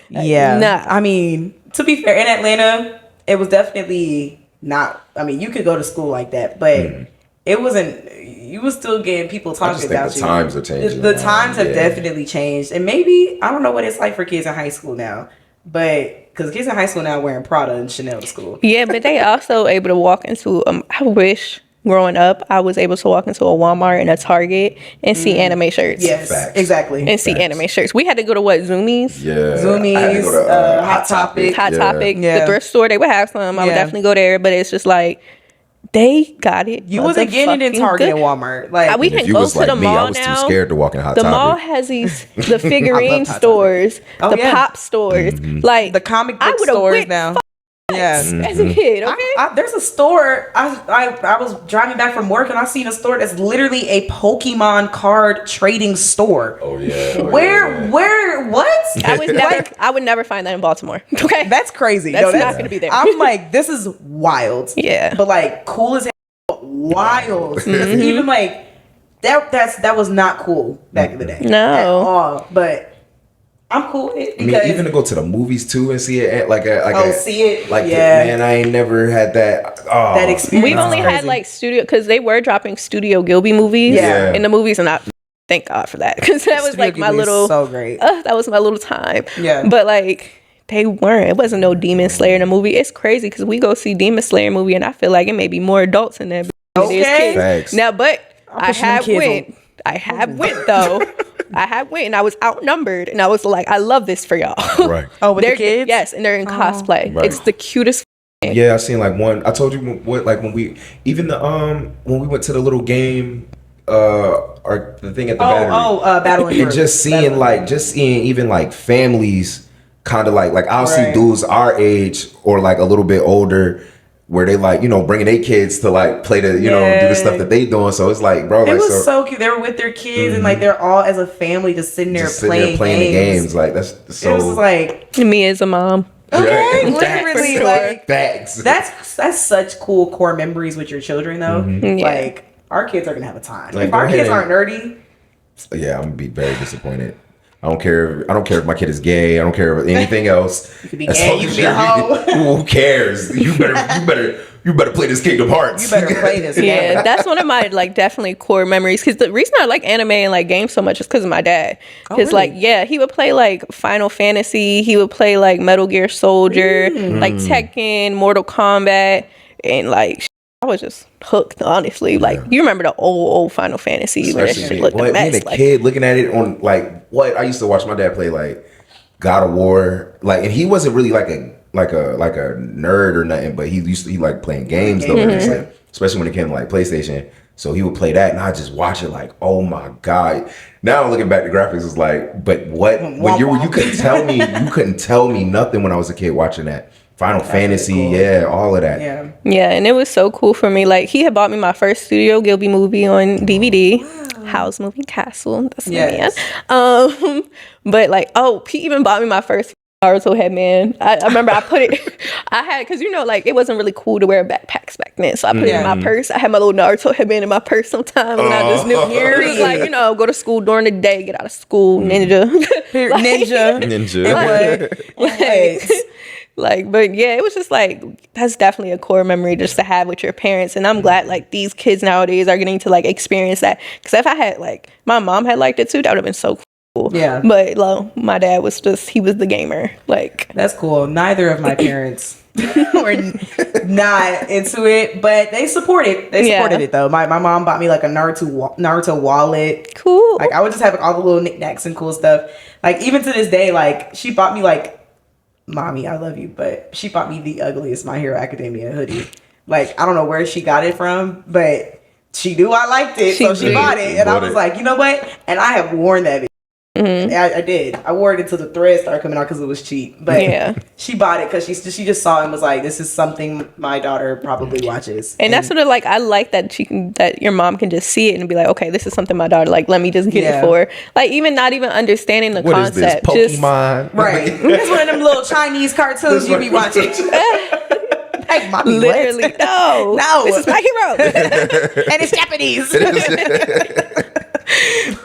Yeah.
Nah.
I mean, to be fair, in Atlanta, it was definitely not, you could go to school like that, but it wasn't, you was still getting people talking about
the
you.
times are changing.
The times have definitely changed. And maybe, I don't know what it's like for kids in high school now, but because kids in high school now wearing Prada and Chanel to school.
Yeah, but they also able to walk into, I wish growing up, I was able to walk into a Walmart and a Target and see anime shirts.
Yes,
Facts.
exactly.
And see anime shirts. We had to go to Zoomies?
Yeah.
Zoomies,
I had to go to,
Hot Topic.
Hot Topic.
Yeah.
The thrift store, they would have some. I would
Yeah.
definitely go there, but it's just like, they got it.
You wasn't getting it in Target and Walmart. Like,
we
If
can
you
go
was
to
like
the
me, I
mall
was
now.
too scared to walk in Hot
The
Topic.
mall has the figurine
Hot Topic.
stores, the
yeah.
pop stores, like
the comic
I
book
would've
stores
went
now. Yeah.
as a kid. Okay,
There's a store. I was driving back from work and I seen a store that's literally a Pokemon card trading store.
Oh yeah.
Where what?
I would never find that in Baltimore. Okay,
That's crazy.
That's not gonna be there.
I'm like, this is wild.
Yeah.
But like, cool as hell, wild. Even like that was not cool back in the day.
No.
At all. But I'm cool with it because
even to go to the movies too and see it
see it.
like
yeah.
man, I ain't never had that. Oh,
That experience.
we've only had
Crazy.
like studio because they were dropping Studio Gilby movies
Yeah.
in the movies, and I thank God for that because that was
Studio
like my
Ghibli is
little
so great.
that was my little time.
Yeah.
But like they weren't. It wasn't no Demon Slayer in the movie. It's crazy because we go see Demon Slayer movie, and I feel like it may be more adults in there than it is
Okay.
kids.
Facts.
Now, but I
pushing them
have
kids
went. I have went though. I have went, and I was outnumbered, and I was like, I love this for y'all.
Right.
Oh, with the
They're
kids?
yes, and they're in cosplay.
Right.
It's the cutest.
Yeah, I seen like one. I told you what, like when we went to the little game, or the thing at the battery.
Battling.
And just seeing even like families kind of like I'll see
Right.
dudes our age or like a little bit older where they like, bringing their kids to like play the, do the stuff that they doing. So it's like, bro,
It
like,
was so cute. They were with their kids and like they're all as a family just sitting there
just sitting there playing the games. Like that's so.
It was like,
Me as a mom.
okay,
Facts.
literally,
For sure.
like
Facts.
that's such cool core memories with your children though.
Yeah.
Like our kids are gonna have a time.
Like,
If our
go ahead
kids
and-
aren't nerdy,
Yeah, I'm gonna be very disappointed. I don't care if my kid is gay. I don't care about anything else. You
could be gay, you could be a hoe.
Who cares? You better play this Kingdom Hearts.
you better play this.
Yeah,
game.
that's one of my like definitely core memories. Because the reason I like anime and like games so much is because of my dad. Because
really?
like he would play like Final Fantasy. He would play like Metal Gear Soldier, like Tekken, Mortal Kombat, and like I was just hooked. Honestly, like you remember the old Final Fantasy where that
Especially
shit looked a
being
mess.
a
Like,
kid looking at it on like what I used to watch my dad play like God of War, like, and he wasn't really like a nerd or nothing, but he liked playing games though, just, like, especially when it came to like PlayStation. So he would play that, and I just watch it like, oh my god. Now looking back, the graphics is like, but what when you couldn't tell me nothing when I was a kid watching that. Final Fantasy,
cool.
yeah, all of that.
Yeah.
yeah, and it was so cool for me. Like he had bought me my first Studio Gilby movie on DVD. House Moving Castle. That's
Yes.
my man. But like, he even bought me my first Naruto headband. I remember I put it. I had because like it wasn't really cool to wear backpacks back then, so I put it in my purse. I had my little Naruto headband in my purse sometimes, and I just knew it was like go to school during the day, get out of school, ninja,
Ninja.
Ninja.
It was.
like, Like, but yeah, it was just like, that's definitely a core memory just to have with your parents. And I'm glad like these kids nowadays are getting to like experience that. Because if I had like, my mom had liked it too, that would have been so cool.
Yeah.
But like, my dad was just, he was the gamer. Like,
That's cool. Neither of my parents were not into it, but they supported. They supported it though. My mom bought me like a Naruto wallet.
cool.
Like I would just have like, all the little knickknacks and cool stuff. Like even to this day, like she bought me like, mommy, I love you, but she bought me the ugliest My Hero Academia hoodie. Like I don't know where she got it from, but she knew I liked it, so she bought it, and I was like, you know what? And I have worn that. I did. I wore it until the threads started coming out because it was cheap. But she bought it because she just saw it and was like, "This is something my daughter probably watches."
And that's sort of like, I like that that your mom can just see it and be like, okay, this is something my daughter like. Let me just get it for her. Like even not even understanding the
What
concept.
is this, Pokemon?
Right. It's one of them little Chinese cartoons you be watching. Like, mommy,
Literally,
what?
no, this is my hero,
and it's Japanese.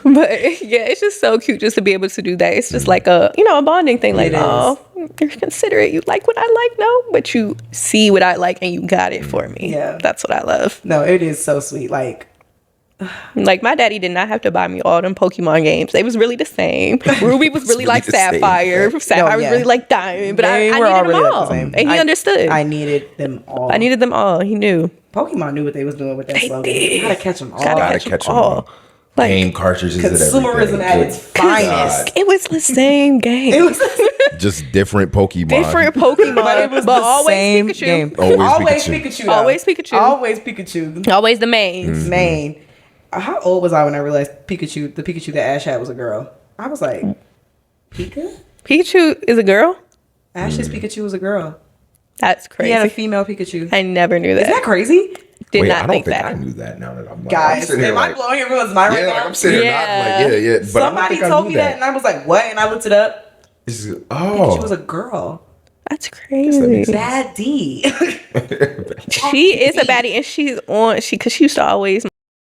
But yeah, it's just so cute just to be able to do that. It's just like a a bonding thing. Like, oh, you're considerate. You like what I like, no, but you see what I like and you got it for me.
Yeah,
that's what I love.
No, it is so sweet. Like
my daddy did not have to buy me all them Pokemon games. They was really the same. Ruby was really like Sapphire. Sapphire was really like Diamond. But I needed them all. And he understood.
I needed them all.
I needed them all. He knew.
Pokemon knew what they was doing with that slogan.
Did.
Gotta catch them all.
Gotta catch them all.
Like,
game cartridges
consumerism
and
at
everything.
its finest.
It was the same game.
It was
Just different Pokemon.
different Pokemon,
but it was the
always
same
Pikachu.
game.
Always
Pikachu.
Pikachu.
Always Pikachu.
Always Pikachu.
Always the mains.
Main. How old was I when I realized the Pikachu that Ash had was a girl? I was like, Pika?
Pikachu is a girl?
Ash's Pikachu was a girl.
That's crazy.
He had a female Pikachu.
I never knew that.
Isn't that crazy?
Did
Wait,
not
I don't
think
think
that.
I knew that now that I'm like,
Guys,
I'm sitting here
am I
like,
blowing everyone's mind right
yeah,
now?
like I'm sitting here nodding like, yeah. But
Somebody
I don't think I
told
knew
me that and I was like, what? And I looked it up. Pikachu was a girl.
That's crazy.
Bad D.
She is a baddie, and she's on. Because she used to always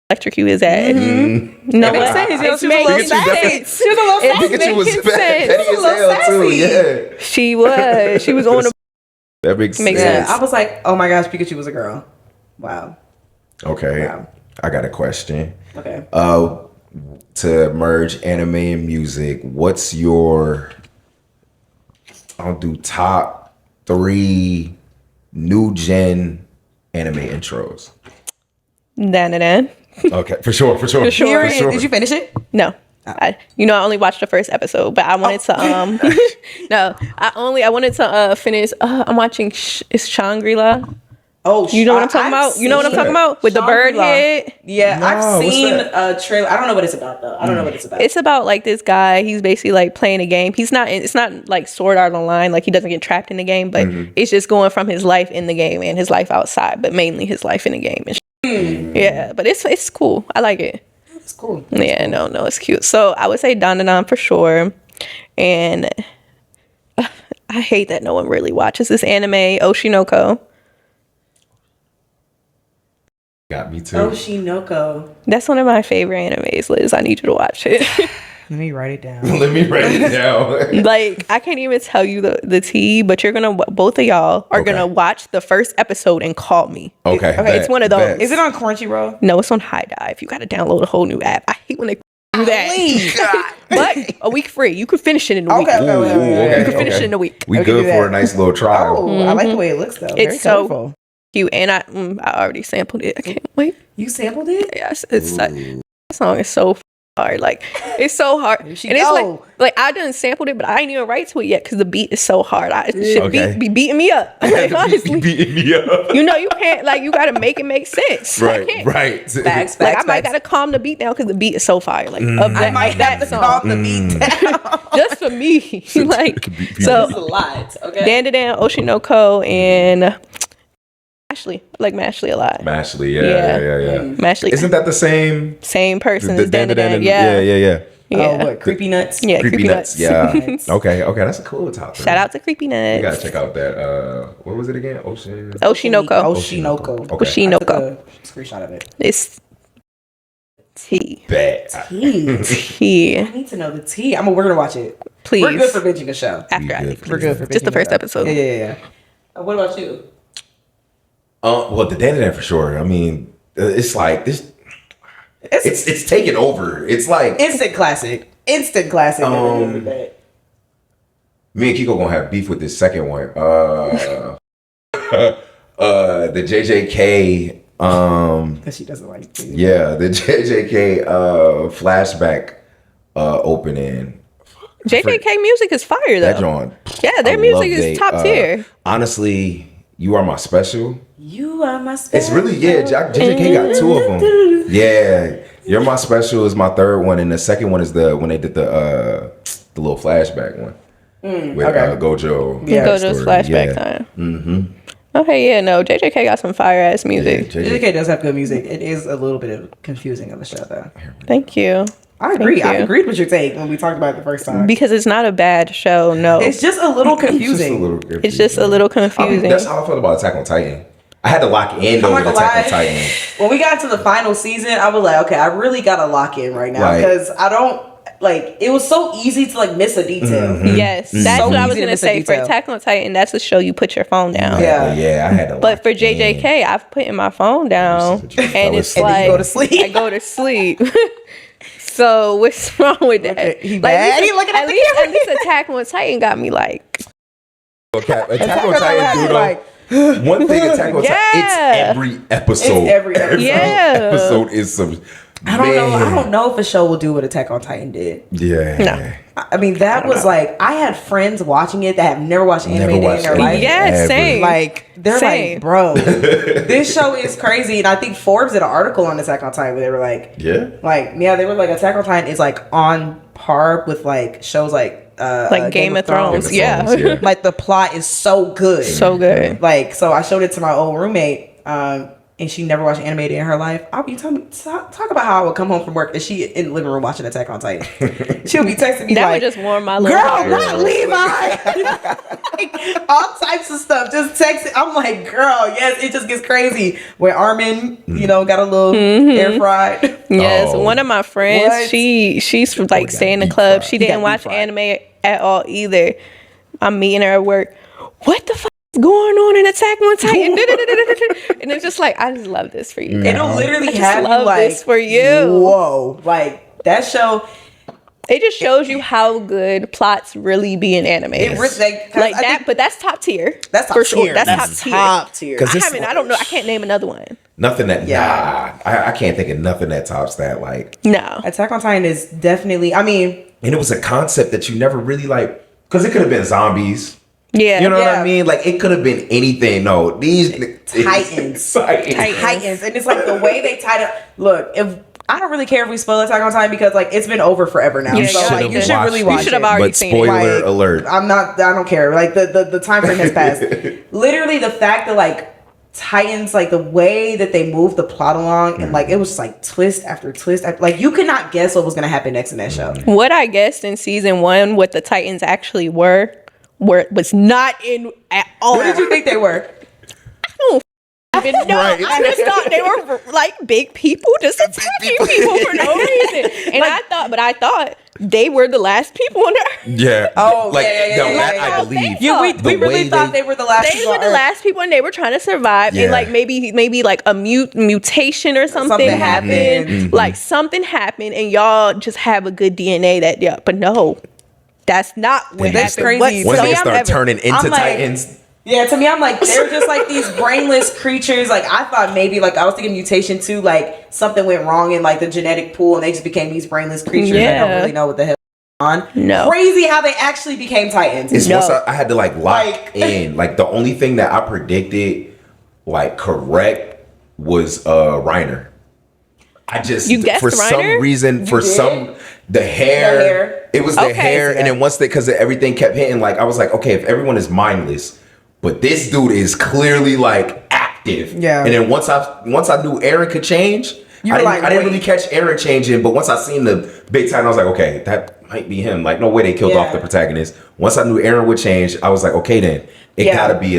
electrocute his ass. No,
It makes sense. You know,
It's
she was a little
making
sassy.
sense.
She was a little
It's
sassy.
Pikachu was
making
petty
sense.
as hell too. Yeah,
She was. She was on the.
that makes
Makes
sense.
Yeah, I was like, oh my gosh, Pikachu was a girl. Wow.
Okay,
Wow.
I got a question.
Okay.
To merge anime and music, what's your? I'll do top 3 new gen anime intros.
Dan.
Okay, for sure.
Period. Did you finish it?
No. I only watched the first episode, but I wanted to I wanted to finish I'm watching it's Shangri-La.
Oh,
You know what I'm talking about? You know what I'm talking about? With the bird
Shangri-La.
head?
Yeah,
No,
I've
what's
seen
that?
a trailer. I don't know what it's about though. I don't know what it's about.
It's about like this guy, he's basically like playing a game. It's not like Sword Art Online, like he doesn't get trapped in the game, but it's just going from his life in the game and his life outside, but mainly his life in the game. Yeah, but it's cool. I like it.
It's cool.
Yeah, no, it's cute. So I would say Dan for sure. And I hate that no one really watches this anime, Oshinoko.
Got me too.
Oshinoko.
That's one of my favorite animes, Liz. I need you to watch it.
Let me write it down.
Let me write it down.
Like, I can't even tell you the tea, but both of y'all are gonna watch the first episode and call me.
Okay,
It's one of those.
bet.
Is it on Crunchyroll?
No, it's on High Dive. You gotta download a whole new app. I hate when they do that. But a week free. You could finish it in a week.
Okay.
You can finish it in a week.
We
Okay,
good
do
for
that.
a nice little trial.
Oh, I like the way it looks though. Very
It's so
colorful.
cute, and I already sampled it. I can't wait.
You sampled it?
Yes, it's like that song is so hard. Like it's so hard, and
she
it's
go.
like I done sampled it, but I ain't even write to it yet because the beat is so hard. It should
Okay.
be beating me up. Like, honestly,
beating me up.
you can't you got to make it make sense. I can't.
Right.
Facts.
Like I might gotta calm the beat down because the beat is so fire. Like of
I might have to calm the beat down.
just for me. Like so,
It's a lot. Okay.
Dan, Oshinoko, and Ashley. I like Mashley a lot.
Mashley, yeah.
Mashley,
Isn't that the same?
same person as Dan?
Yeah.
Yeah.
Oh, what? Creepy Nuts?
Yeah,
Creepy Nuts. Yeah.
Nuts.
Okay, that's a cool top.
Shout out to Creepy
You gotta
Nuts.
check out that. What was it again?
Oshinoko.
Oshinoko.
Okay.
Oshinoko.
I took a screenshot of it.
It's tea.
Bet.
Tea.
Tea.
I need to know the tea. We're gonna watch it.
Please.
We're good for binging a show.
After I
good
leave.
for
We're good for
Just the
binging
first
a show.
episode.
Yeah. What about you?
Well, the Dandelion for sure. I mean, it's like this. It's taken over. It's like
Instant classic. Instant classic.
me and Kiko gonna have beef with this second one. The JJK.
Because she doesn't like it.
Yeah, the JJK flashback opening.
JJK music is fire
That
though.
John.
Yeah, their music is top tier.
Honestly, You Are My Special.
You are my special.
It's really, JJK got two of them. Yeah, You're My Special is my third one, and the second one is when they did the little flashback one with Gojo.
Yeah,
Gojo's flashback time. Mm-hmm. Okay, yeah, no, JJK got some fire ass music.
JJK does have good music. It is a little bit of confusing of a show, though.
Thank you.
I agree.
Thank
I
you.
agreed with your take when we talked about it the first time.
Because it's not a bad show, no.
It's just a little confusing.
It's just a little confusing.
That's how I felt about Attack on Titan. I had to lock in though with Attack on Titan.
When we got to the final season, I was like, okay, I really gotta lock in right now because I don't like. It was so easy to like miss a detail.
Mm-hmm.
Yes, that's
So
what I was
easy to
gonna
miss a
say. For
detail.
Attack on Titan, that's a show you put your phone down.
Yeah.
I had to.
But
lock
for
in.
JJK, I've put my phone down, and it's
And then
like
you go to sleep.
I go to sleep. So what's wrong with that?
He bad? He looking at the
at least Attack on Titan got me like.
Attack on Titan, dude.
like,
One thing, Attack on Titan, it's every episode.
It's every episode.
Yeah.
Episode is some.
I don't know. I don't know if a show will do what Attack on Titan did.
Yeah.
No.
I mean, that was like I had friends watching it that have never watched anime in their life.
Yeah,
Ever.
same.
Like they're
Same.
like, bro, this show is crazy. And I think Forbes did an article on Attack on Titan where they were like, they were like, Attack on Titan is like on par with like shows like
Game of Thrones. Yeah.
Like the plot is so good,
So good.
Like so, I showed it to my old roommate. And she never watched anime in her life. You talk about how I would come home from work and she in the living room watching Attack on Titan. She'll be texting me
That
like,
would just warm my little
"Girl,
heart.
not Levi." Like, all types of stuff. Just text it. I'm like, girl, yes, it just gets crazy. When Armin, got a little air fried.
Yes,
Oh.
one of my friends,
What?
she's like
got
stay in the
deep
club.
fried.
She
He
didn't
got
watch
deep fried.
anime at all either. I'm meeting her at work. What the fuck is going on in Attack on Titan? And it's just like, I just love this for you.
It'll literally
just
have you
love
like,
this for you.
Whoa, like that show.
It just shows you how good plots really be in anime.
It really,
Like that, but that's top tier.
That's top
for sure.
tier.
That's
That's
top tier.
top tier.
'Cause it's
I don't know. I can't name another one.
Nothing that.
Yeah.
I can't think of nothing that tops that. Like,
No.
Attack on Titan is definitely. I mean,
and it was a concept that you never really like, because it could have been zombies.
Yeah.
You know what
Yeah.
I mean? Like, it could have been anything. No, these
Titans.
Titans.
Titans, and it's like the way they tied up. Look, if I don't really care if we spoil Attack on Titan because like it's been over forever now.
Yeah,
so
y'all
like, you should
watched
really
it.
watch
You should have
it.
already
But
seen it.
spoiler
Like,
alert.
I don't care. Like the time frame has passed. Literally, the fact that like Titans, like the way that they moved the plot along, and like it was just like twist after twist. Like you could not guess what was gonna happen next in that show.
What I guessed in season 1, what the Titans actually was not in at all.
What did you think they were?
I don't even know.
Right.
I just thought they were like big people just attacking people for no reason. And I thought they were the last people on Earth.
Yeah.
Oh,
like,
yeah.
that
Yeah.
I believe.
Yeah, we
The
really
way
thought they were the last.
They
people
were
on
the
Earth.
last people and they were trying to survive.
Yeah.
And like maybe like a mutation or something
Something
happened.
happened.
Like something happened and y'all just have a good DNA but no. That's not what
That's
happened.
crazy.
Once
To
they
me,
start turning into
I'm like-
Titans,
Yeah, to me, I'm like, they're just like these brainless creatures. Like, I thought maybe, like, I was thinking mutation too, like, something went wrong in, like, the genetic pool and they just became these brainless creatures that don't
Yeah.
really know what the hell is on.
No.
Crazy how they actually became Titans.
it's
No.
once I had to like lock
Like-
in. Like, the only thing that I predicted like correct was Reiner. I just
You guessed
for
Reiner?
some reason the hair. It was the
Okay.
hair, and then once because everything kept hitting, like I was like, okay, if everyone is mindless, but this dude is clearly like active.
Yeah.
And then once I knew Aaron could change,
You
I
were
didn't,
like,
I didn't
wait.
really catch Aaron changing, but once I seen the big Titan, I was like, okay, that might be him. Like, no way they killed
Yeah.
off the protagonist. Once I knew Aaron would change, I was like, okay, then it
Yeah.
gotta be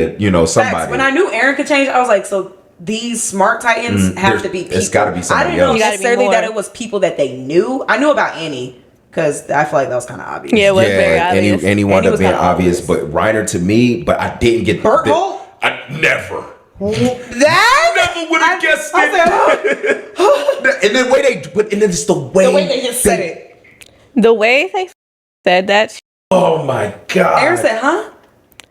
somebody.
Facts. When I knew Aaron could change, I was like, so these smart Titans have to be people.
it's gotta be
I
somebody
didn't know
else.
You gotta be
necessarily
more.
that it was people that they knew. I knew about Annie because I feel like that was kind of obvious.
Yeah, it was very obvious.
And he wound
he
up
was
being
kinda
obvious.
obvious.
But Reiner to me, but I didn't get
Burt Holt?
I never.
That
Never would have guessed
I was like,
it. And then and then it's the way
they just said it.
The way they said that,
Oh my god.
Aaron said, "Huh?"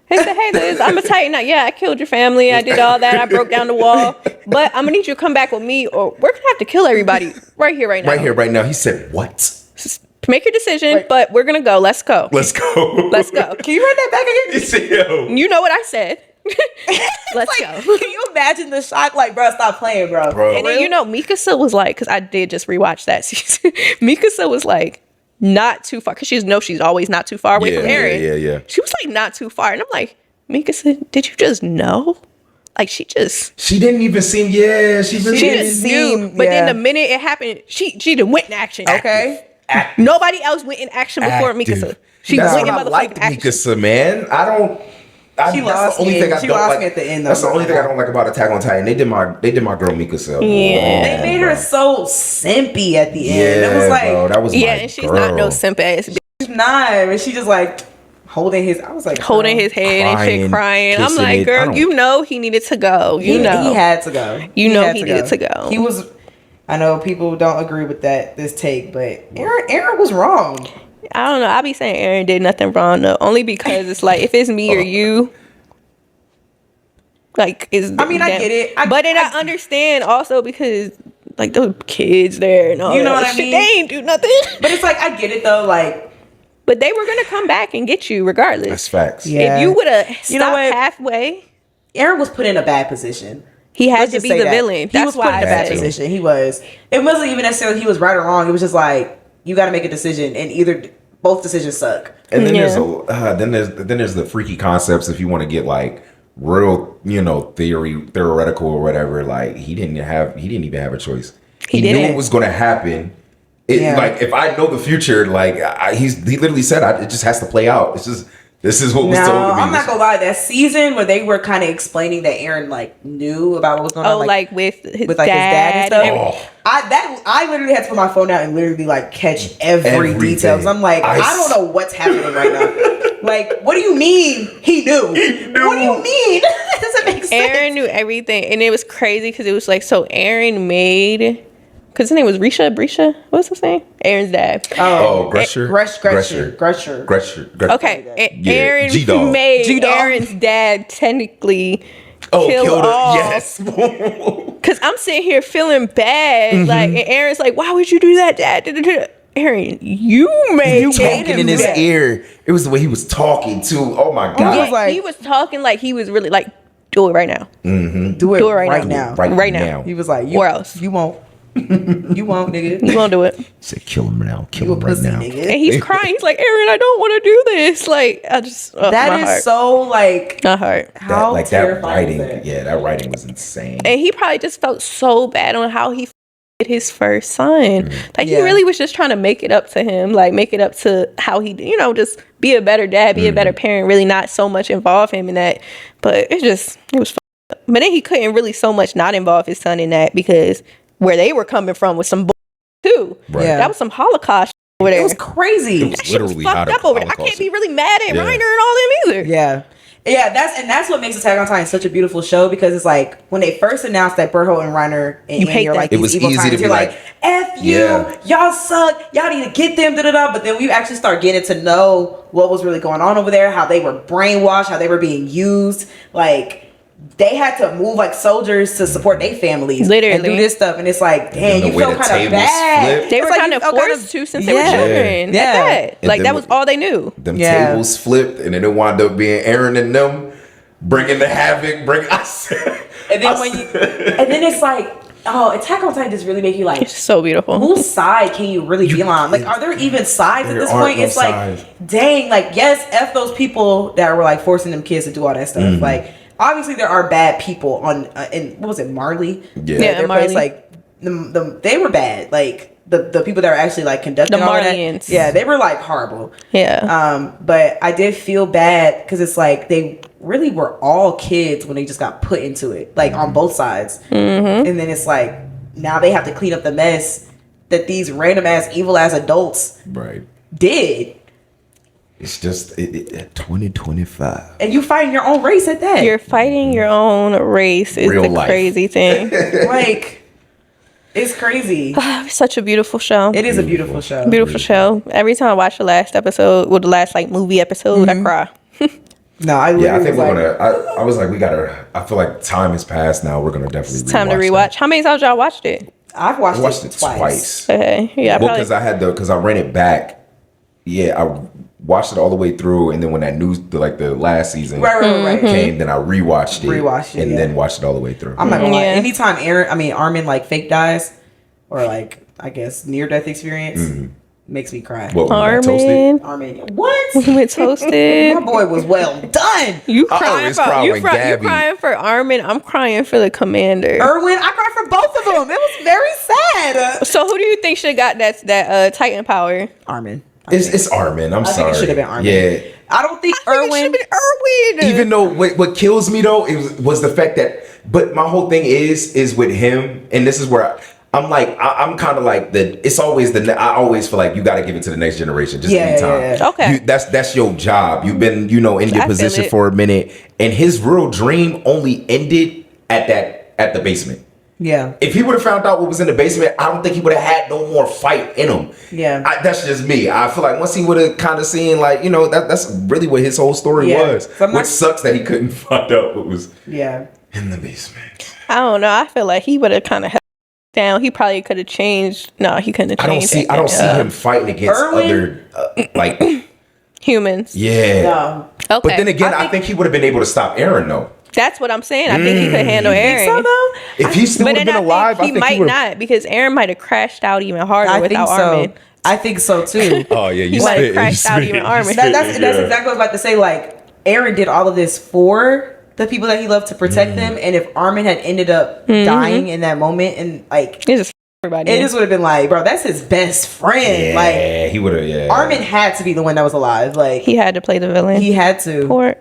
they said, "Hey, Liz, I'm gonna tighten up. Yeah, I killed your family. I did all that. I broke down the wall. But I'm gonna need you to come back with me, or we're gonna have to kill everybody right here, right now.
Right here, right now. He said, "What?
Make your decision,
Right.
but we're gonna go. Let's go.
Let's go.
Let's go.
Can you run that back again?
He said, yo.
You know what I said. Let's
Like,
go."
can you imagine the shock? Like, bro, stop playing, bro.
Bro.
And then, you know, Mikasa was like, because I did just rewatch that season. Mikasa was like, not too far, because she's always not too far away from Eren.
Yeah.
She was like, not too far. And I'm like, Mikasa, did you just know? Like, she
She didn't even seem, she really
she
didn't
just knew. But then the minute it happened, she done went in action.
Okay.
Nobody else went in action before Mikasa. She
That's
went in
what I
motherfucking
liked
action.
Mikasa, man.
She lost me. She lost me at the end, though.
That's the only thing I don't like about Attack on Titan. They did my girl Mikasa.
Yeah.
They made her so simpy at the end. It was like,
bro, that was
Yeah,
my
and she's
girl.
not no simp ass bitch.
she's not. And she just like holding his. I was like,
Holding
girl.
his head and shit, crying. I'm
kissing
like,
it. I
girl,
don't-
you know he needed to go. You know.
he had to go.
You know
had
he needed to go.
He was. I know people don't agree with this take, but Aaron was wrong.
I don't know. I be saying Aaron did nothing wrong though, only because it's like if it's me or you, like is.
I mean, I get it.
But then I understand also because like those kids there and all
You know
that
what I
shit,
mean?
they ain't do nothing.
But it's like I get it though. Like,
But they were gonna come back and get you regardless.
That's facts.
Yeah.
If you would have stopped
You know what?
halfway,
Aaron was put in a bad position.
he had
Let's
to
just
be
say
the
that.
villain.
He
That's
was
why
put in a
I
bad
said.
position. He was. It wasn't even necessarily he was right or wrong. It was just like you got to make a decision, and either both decisions suck.
And then
Yeah.
there's the freaky concepts if you want to get like real, theoretical or whatever. Like he didn't even have a choice. He knew
didn't.
what was going to happen.
Yeah.
Like if I know the future, like he literally said, it just has to play out. It's just this is what was
No,
told to me.
I'm not gonna lie. That season where they were kind of explaining that Aaron like knew about what was going on,
Oh, like with his
with like his dad and stuff.
everything.
I literally had to put my phone out and literally like catch every
Everything.
detail. 'Cause I'm like, I don't know what's happening right now. Like, what do you mean he knew? What do you mean? That doesn't make sense.
Aaron knew everything, and it was crazy because it was like so. Aaron made, because his name was Brisha. What's his name? Aaron's dad.
Gresher.
Gresher.
Okay,
Yeah,
Aaron
G-Dog.
made
G-Dog.
Aaron's dad technically
Oh,
kill
killed her.
off.
Yes.
Because I'm sitting here feeling bad, like, and Aaron's like, "Why would you do that, Dad?" Da-da-da. Aaron, you made
Talking
him
in his
that.
ear. It was the way he was talking too. Oh my god.
Yeah,
was like-
he was talking like he was really like, "Do it right now."
Do it
Do it right
right
now.
now.
Right now.
He was like,
Or else.
You won't. You won't, nigga.
You won't do it.
He said, "Kill him now. Kill
You a
him right
pussy,
now."
And
nigga.
he's crying. He's like, "Aaron, I don't want to do this." Like, I just my
That is
heart.
so like
My heart.
how
That
terrifying is
writing,
that?
that writing was insane.
And he probably just felt so bad on how he f***ed his first son. Like he
Yeah.
really was just trying to make it up to him, like make it up to how he, just be a better dad, be a better parent. Really, not so much involve him in that. But it was. F***ed up. But then he couldn't really so much not involve his son in that because where they were coming from was some too.
Right.
Yeah.
That was some Holocaust over there.
It was crazy.
That shit was
literally
fucked up over there. I can't be really mad at
Yeah.
Reiner and all them either.
Yeah. Yeah, that's what makes Attack on Titan such a beautiful show because it's like when they first announced that Berho and Reiner and
You hate
Andy are
that.
like
It
these
was
evil
easy to
titans,
be
you're like, F you,
Yeah.
y'all suck, y'all need to get them, da-da-da. But then we actually start getting to know what was really going on over there, how they were brainwashed, how they were being used, like they had to move like soldiers to support their families,
Literally.
and do this stuff, and it's like, dang,
the
you
way
feel
the
kind
tables
of bad.
flipped.
They
It's
were
like
kind
you
of
feel
forced to since they were
Yeah.
children.
Yeah.
At that.
And
Like
then
that was all they knew.
Them
Yeah.
tables flipped, and then it wound up being Aaron and them bringing the havoc.
And then it's like, oh, Attack on Titan just really make you like,
It's so beautiful.
whose side can you really be on? Like, are there even sides at
There
this
aren't
point?
no
It's like,
sides.
dang, like, yes, F those people that were like forcing them kids to do all that stuff.
Mm-hmm.
Like, obviously there are bad people on, in what was it, Marley?
Yeah.
Yeah,
Their
Marley.
place, like, they were bad. Like, the people that were actually like conducting
The
all of that.
Marlians.
Yeah, they were like horrible.
Yeah.
But I did feel bad because it's like they really were all kids when they just got put into it, like on both sides.
Mm-hmm.
And then it's like now they have to clean up the mess that these random ass evil ass adults
Right.
did.
It's just 2025.
And you fighting your own race at that.
You're fighting your own race is
Real
the
life.
crazy thing.
Like, it's crazy.
Such a beautiful show.
It is a beautiful show.
Beautiful show. Every time I watch the last episode, the last like movie episode, I cry.
No, I
Yeah, I think
was
we're gonna. I was like, we gotta. I feel like time has passed now. We're gonna definitely.
It's time to
rewatch
rewatch.
that.
How many times y'all watched it?
I've
I
watched,
watched
it
it
twice.
twice.
Okay, yeah,
Well,
probably.
because I ran it back. Yeah, I watched it all the way through, and then when that the last season
Right.
came, then I rewatched it,
and
then watched it all the way through.
I'm not gonna lie.
Yeah.
Anytime Armin like fake dies, or like I guess near death experience, makes me cry.
What, when I got toasted?
Armin
Armin, what?
with toasted.
My boy was well done.
You
I
crying
always
for
cry
you
when
you
Gabby-
crying for Armin. I'm crying for the commander.
Erwin, I cried for both of them. It was very sad.
So who do you think should have got that Titan power?
Armin.
It's Armin. I'm
I think
sorry.
it should have been Armin.
Yeah.
I don't think
I think it
Erwin.
should have been Erwin.
Even though what kills me though was the fact that, but my whole thing is with him, and this is where I'm like I'm kind of like it's always I always feel like you got to give it to the next generation just anytime.
Yeah.
Okay.
That's your job. You've been in your
I feel
position
it.
for a minute, and his real dream only ended at the basement.
Yeah.
If he would have found out what was in the basement, I don't think he would have had no more fight in him.
Yeah.
That's just me. I feel like once he would have kind of seen, like, that's really what his whole story
Yeah.
was.
So I'm not-
Which sucks that he couldn't find out what was
Yeah.
in the basement.
I don't know. I feel like he would have kind of held down. He probably could have changed. No, he couldn't have
I don't
changed.
see him fighting against
Erwin?
other like
humans.
yeah.
No.
Okay.
But then again, I think he would have been able to stop Aaron though.
That's what I'm saying. I think he could handle Aaron.
So though,
If he still
But
would have
then
been
I
alive,
think he might
would've-
not because Aaron might have crashed out even harder
I think
without
so.
Armin.
I think so too.
Oh yeah,
He might have crashed out even Armin.
That's exactly what I was about to say. Like Aaron did all of this for the people that he loved to protect them, and if Armin had ended up dying in that moment, and like
It just everybody.
it just would have been like, bro, that's his best friend.
Yeah,
Like
he would have. Yeah,
Armin had to be the one that was alive. Like
he had to play the villain.
he had to.
Poor.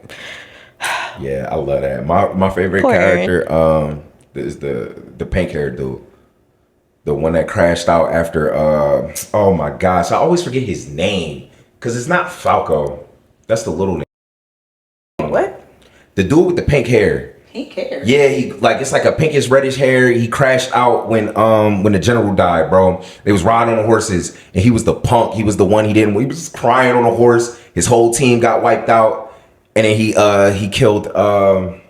Yeah, I love that. My favorite
Poor Aaron.
character is the pink haired dude. The one that crashed out after oh my gosh, I always forget his name. Cause it's not Falco. That's the little name.
What?
The dude with the pink hair.
He cares.
Yeah, it's like a pinkish reddish hair. He crashed out when the general died, bro. They was riding on horses and he was the punk. He was the one he was crying on a horse. His whole team got wiped out. And then he killed oh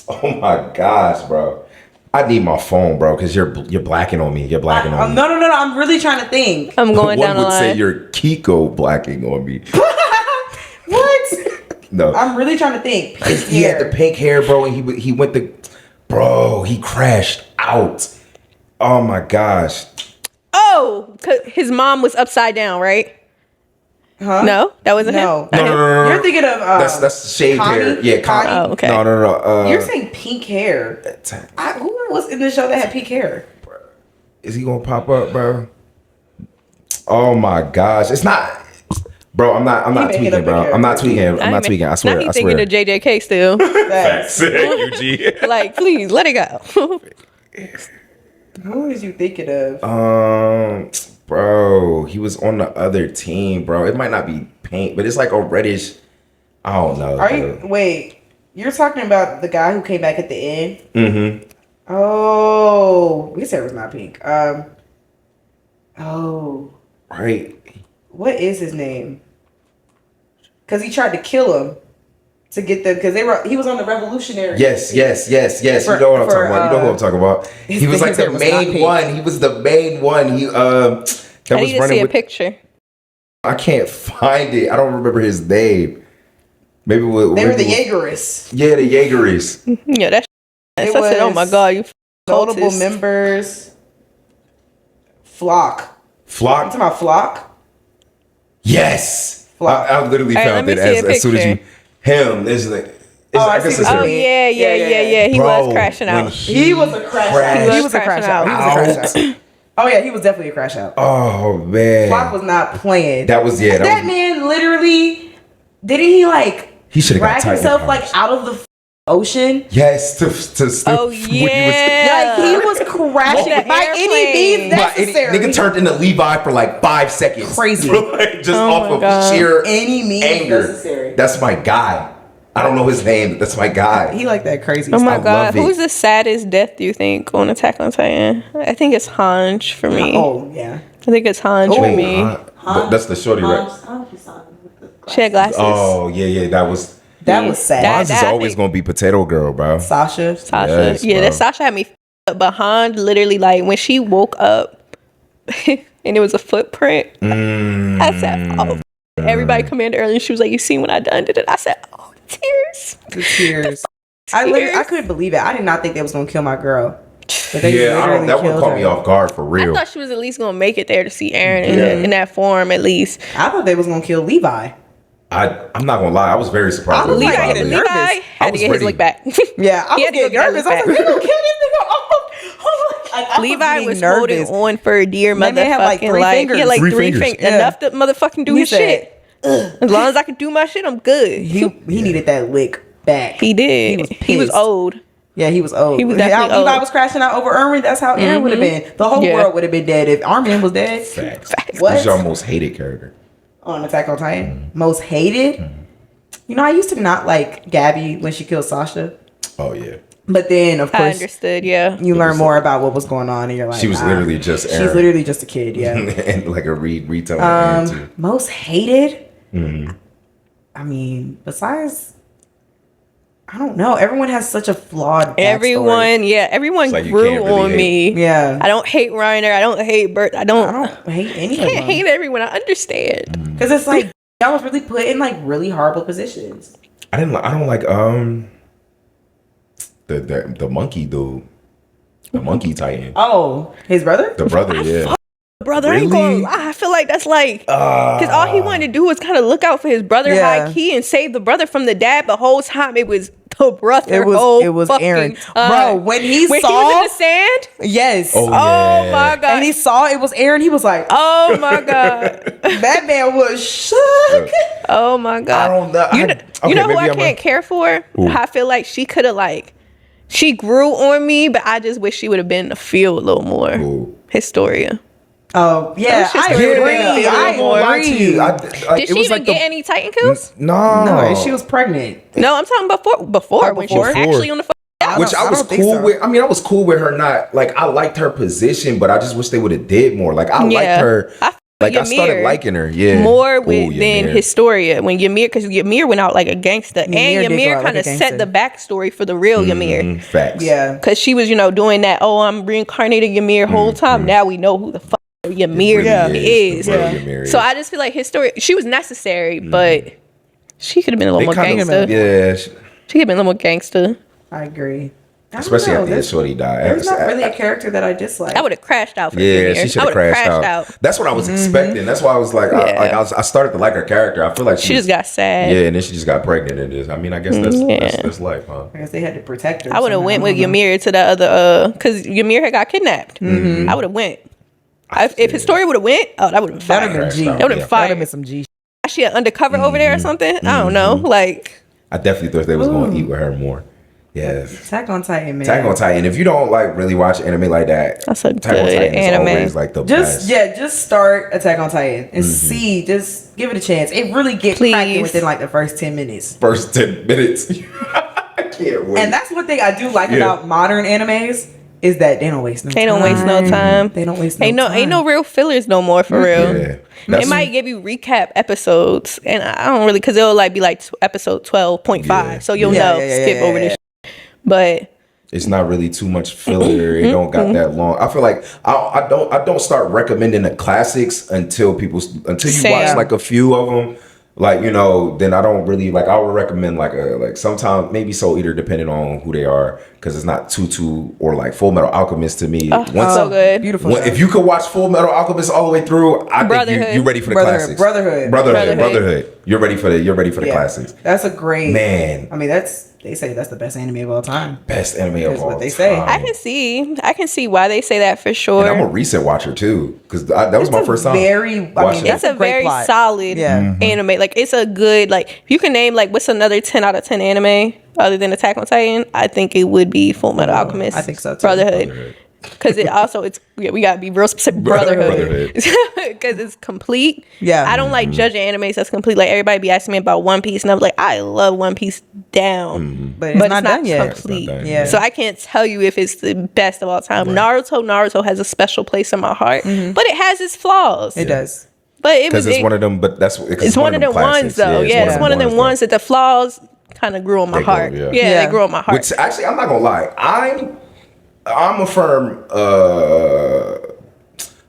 my gosh, bro. I need my phone, bro, because you're blacking on me. You're blacking on me.
No. I'm really trying to think.
I'm going
One
down the
would say
line.
you're Kiko blacking on me.
What?
No.
I'm really trying to think.
He had the pink hair, bro, and he went bro, he crashed out. Oh my gosh.
Oh, 'cause his mom was upside down, right?
Huh?
No, that wasn't
No.
him.
No.
You're thinking of
That's shaved
Connie?
hair. Yeah, Connie.
Oh, okay.
No.
You're saying pink hair. Who was in the show that had pink hair?
Is he gonna pop up, bro? Oh my gosh, it's not, bro. I'm not
making
tweaking,
up a
bro. I'm not
character.
tweaking. I'm not tweaking. I swear.
Now he's
I
thinking
swear.
of JJK still.
That's,
Like, please let it go.
who is you thinking of?
Bro, he was on the other team, bro. It might not be pink, but it's like a reddish. I don't know.
Are you wait? You're talking about the guy who came back at the end?
Mm-hmm.
Oh, his hair was not pink. Oh,
Right.
what is his name? Because he tried to kill him to get them. Because he was on the Revolutionary.
Yes. You
For-
know what I'm
for,
talking about. You know who I'm talking about.
his
He was like the
hair was not
main
pink.
one. He was the main one. He that
I
was
need to
running
see a
with.
picture.
I can't find it. I don't remember his name. Maybe
They were
maybe
the Jaegerists.
Yeah, the Jaegeries.
Yeah, that's.
It
I said, oh my
was
god, you
Notable
cultist.
members. Flock. You
Flock.
talking about Flock?
Yes.
Flock.
I literally
All right,
found
let
it
me see a
as soon as you.
picture.
Him. This is like.
I see what
Oh
you mean.
yeah. He
Bro,
was crashing
when
out.
He was a crash out.
He was crashing out.
He was a crash out. Oh yeah, he was definitely a crash out.
Oh man.
Flock was not playing.
That was
That man literally didn't he like
He should have got
drag
Titan
himself
powers.
like out of the ocean?
Yes, to
Oh
when he was-
yeah.
Like he was crashing
That
by any
airplane.
means necessary.
Nigga turned into Levi for like 5 seconds.
Crazy.
Like, just
Oh
off
my
of
God.
sheer
Any means
anger.
necessary.
That's my guy. I don't know his name, but that's my guy.
He like that crazy
Oh
stuff.
my
I
God,
love it.
who's the saddest death do you think on Attack on Titan? I think it's Hanj for me.
Oh, yeah.
I think it's Hanj for me.
That's the shorty, right?
She had glasses.
Oh, yeah, that was
sad.
That-
Mons is
I
always
think-
gonna be Potato Girl, bro.
Sasha.
Sasha.
Yes,
Yeah,
bro.
that Sasha had me up. But Han literally, like, when she woke up and it was a footprint, I said, oh, everybody come in early and she was like, you seen what I done? Did it? I said, oh, tears.
The tears. I couldn't believe it. I did not think they was gonna kill my girl. But they
Yeah,
literally
that would
killed
caught
her.
me off guard for
I
real.
thought she was at least going to make it there to see Aaron in that form, at least.
I thought they was gonna kill Levi.
I'm not gonna lie, I was very surprised.
I was
with
like,
Levi.
getting
Levi
nervous.
had to
was
get his
ready.
look back.
Yeah, I
He
was
had to go
getting
get
nervous.
his
I was like,
back.
they gonna kill this nigga. I
Levi
getting
was
nervous.
holding on for dear
That man had, like,
motherfucking
three
life. He
fingers.
had like
Three
three
fingers.
fingers.
Yeah.
Enough to motherfucking do
He
his
said,
shit. As long as I can do my shit, I'm good.
He needed that lick back.
He did. He was
pissed.
old.
Yeah, he was old.
He was
How
definitely
Levi
old.
was crashing out over Erwin. That's how Aaron would have been. The whole
Yeah.
world would have been dead if Armin was dead.
Facts.
What?
Who's your most hated character?
On Attack on Titan. Most hated? You know, I used to not like Gabby when she killed Sasha.
Oh yeah,
But then, of
I
course,
understood, yeah.
you learn more about what was going on and you're like,
she was
nah.
literally just
She's
Aaron.
literally just a kid, yeah.
and like a retelling of Aaron too.
Most hated? I mean, besides, I don't know. Everyone has such a flawed backstory.
Everyone
It's like you
grew
can't really
on
hate.
me.
Yeah.
I don't hate Reiner. I don't hate Bert. I
I
don't
hate any of
can't
them.
hate everyone. I understand.
Because it's like, y'all was really put in like really horrible positions.
I don't like the monkey dude, the monkey Titan,
Oh, his brother?
the brother. Yeah,
Brother, I ain't gonna
Really?
lie. I feel like that's like because all he wanted to do was kind of look out for his brother
Yeah.
high key and save the brother from the dad. The whole time it was the brother.
It was
fucking
Aaron.
time.
Bro, when he
when
saw,
he was in the sand.
yes.
Oh,
Oh
yeah.
my god.
And he saw it was Aaron. He was like,
oh my god.
that man was shook.
Oh my god.
I don't know.
You
Okay,
know who
maybe
I
I'm
can't care for?
Who?
I feel like she could have like she grew on me, but I just wish she would have been in the field a little more.
Who?
Historia.
Oh, yeah.
That
I
was just
agree.
really
I
good.
lie to
agree.
you.
Did she even get any Titan kills?
No,
No, she was pregnant.
No, I'm talking before when she was
before.
actually on the phone.
Which I
I
was
don't think
cool
so.
with. I mean, I was cool with her not like I liked her position, but I just wish they would have did more. Like I liked her.
I feel
Like I started
Ymir
liking her. Yeah,
more
Ooh,
than
Ymir.
Historia when Ymir, because Ymir went out like a gangster,
Ymir
and
did go
Ymir
out like
kind
a
of
gangster.
set the backstory for the real Ymir.
Facts.
Yeah.
Because she was, doing that. Oh, I'm reincarnated Ymir whole time. Now we know who the fuck Ymir
Really
is.
The real Ymir
So
is.
I just feel like Historia. She was necessary, but she could have been a little
They
more
kinda-
gangster.
Yeah,
She could have been a little more gangster.
I agree. I don't
especially
know.
after his shorty died.
There's not really a character that I dislike.
I would have crashed out for
Yeah,
Ymir.
she should
I
have
would've
crashed out. That's what I
Mm-hmm.
was expecting. That's why I was like, I started to like her character. I feel like
She just got sad.
Yeah, and then she just got pregnant. And just, I mean, I guess that's life, huh?
I guess they had to protect her.
I would have
somehow.
went with
I don't know.
Ymir to the other, because Ymir had got kidnapped. I would have went. If Historia would have went, that would have been
That'd
fire.
have been G.
That
would've been
That'd
fire.
have been some G.
She had undercover over there or something. I don't know. Like,
I definitely thought they was going to eat with her more. Yes.
Attack on Titan, man.
Attack on Titan. If you don't like really watch anime like that,
That's a
Attack on
good
Titan
anime.
is always like the best.
Just start Attack on Titan and see. Just give it a chance. It really gets
Please.
cracking within like the first 10 minutes.
First 10 minutes. I can't wait.
And that's one thing I do like
Yeah.
about modern animes is that they don't waste no time.
they don't waste no time.
They don't waste no
Ain't
time.
no real fillers no more for real.
Yeah.
It might give you recap episodes, and I don't really, because it'll like be like episode 12.5,
Yeah.
so you'll
Yeah,
know
yeah, yeah,
skip
yeah,
over
yeah.
this. Shit. But
It's not really too much filler. It don't got that long. I feel like I don't start recommending the classics until you
Same.
watch like a few of them. Like, then I don't really like. I would recommend like sometime maybe Soul Eater, depending on who they are, because it's not too or like Full Metal Alchemist to me.
so good.
Beautiful.
If you could watch Full Metal Alchemist all the way through, I think
Brotherhood.
you're ready for the
Brotherhood.
classics.
Brotherhood.
Brotherhood. You're ready for the classics.
That's a great
Man.
I mean, they say that's the best anime of all time.
Best anime of
That's
all
what they say.
time.
I can see why they say that for sure.
And I'm a recent watcher too, because that was my first time. watching it.
It's a
great
very
plot.
solid
Yeah.
anime. Like, it's a good, like, if you can name, like, what's another 10 out of 10 anime other than Attack on Titan, I think it would be Full Metal Alchemist.
I think so, too.
Brotherhood. Because we gotta be real specific. Brotherhood. Because it's complete.
Yeah.
I don't like judging animes that's complete. Like everybody be asking me about One Piece, and I'm like, I love One Piece down,
But it's not done yet.
complete.
It's not done
Yeah.
So I can't tell you if it's the best of all time. Naruto has a special place in my heart, but it has its flaws.
It does.
But it
Because
was
it's one of them. But that's
it's one of them ones though. Yeah, it's one of them ones that the flaws kind of grew on my
They go,
heart.
yeah.
Yeah, they grew on my heart.
Which actually, I'm not gonna lie. I'm a firm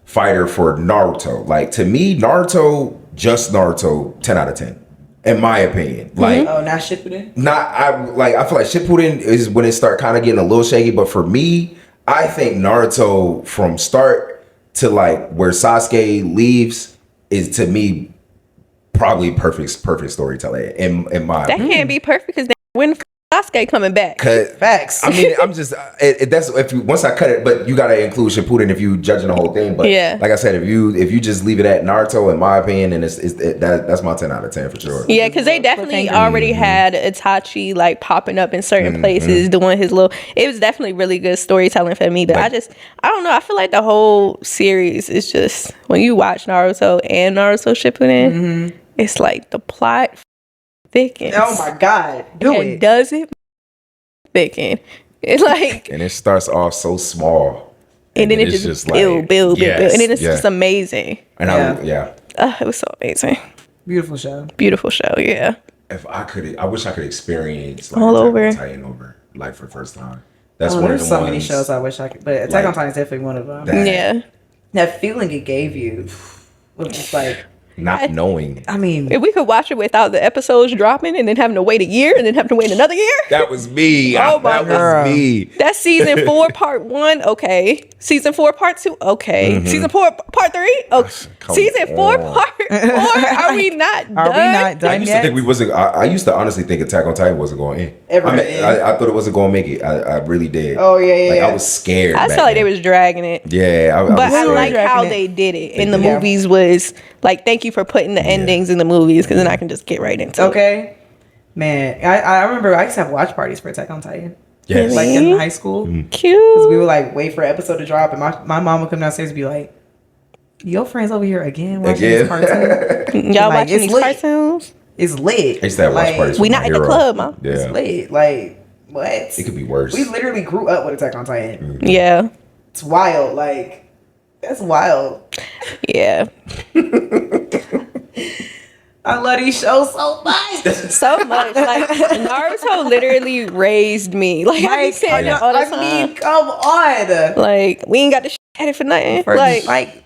fighter for Naruto. Like to me, just Naruto, 10 out of 10, in my opinion. Like,
Oh, not Shippuden?
I feel like Shippuden is when it start kind of getting a little shaky. But for me, I think Naruto from start to like where Sasuke leaves is to me probably perfect storytelling in my
That
opinion.
can't be perfect because when Sasuke coming back.
Facts.
I mean, I'm just that's if you once I cut it, but you gotta include Shippuden if you judging the whole thing. But
Yeah.
like I said, if you just leave it at Naruto, in my opinion, and that's my 10 out of 10 for sure.
Yeah, because they definitely already had Itachi like popping up in certain places, doing his little. It was definitely really good storytelling for me. But I don't know. I feel like the whole series is just when you watch Naruto and Naruto Shippuden, it's like the plot thickens.
Oh my God. Do
and
it.
does it thicken? It's like,
And it starts off so small,
and then it just build, and then it's just amazing.
And
It was so amazing.
Beautiful show.
Beautiful show. Yeah.
if I could, I wish I could experience like
All
Attack on
over.
Titan over like for the first time. That's one of
There's
the
so
ones.
many shows I wish I could, but Attack on
like,
Titan is definitely one of them.
that-
Yeah.
That feeling it gave you was just like,
Not knowing.
I mean,
If we could watch it without the episodes dropping and then having to wait a year and then having to wait another year.
That was me.
Oh my
that
God.
was me.
That's season 4, part 1. Okay. Season 4, part 2. Okay. Season 4, part 3. Okay.
Come
Season 4,
on.
part 4. Are we not done?
are we not
I
done
used
yet?
to think we wasn't. I used to honestly think Attack on Titan wasn't going in.
Ever
I, mean,
in.
I thought it wasn't going to make it. I really did.
Oh, yeah, yeah,
Like
yeah.
I was scared.
I
back
felt like they
then.
was dragging it.
Yeah, I
But
was
I
scared.
like how
Dragging it.
they did it in the
Yeah.
movies was like, thank you for putting the endings in the movies because then I can just get right into it.
Okay. Man, I remember I used to have watch parties for Attack on Titan.
Yes.
Like in high school.
Mm-hmm.
Cute.
Because we would like wait for an episode to drop, and my mom would come downstairs and be like, "Your friends over here again watching this cartoon?
Y'all
Like,
watching
it's
these
lit.
cartoons?
It's lit."
I used to have watch
Like,
parties.
We
for
not
My
at the
Hero.
club, Mom.
Yeah,
It's lit. Like what?
it could be worse.
We literally grew up with Attack on Titan.
Yeah.
It's wild. Like that's wild.
Yeah.
I love these shows so much.
So much. Like Naruto literally raised me. Like I be saying it all the time.
I mean, come on.
Like we ain't got the at it for nothing. Like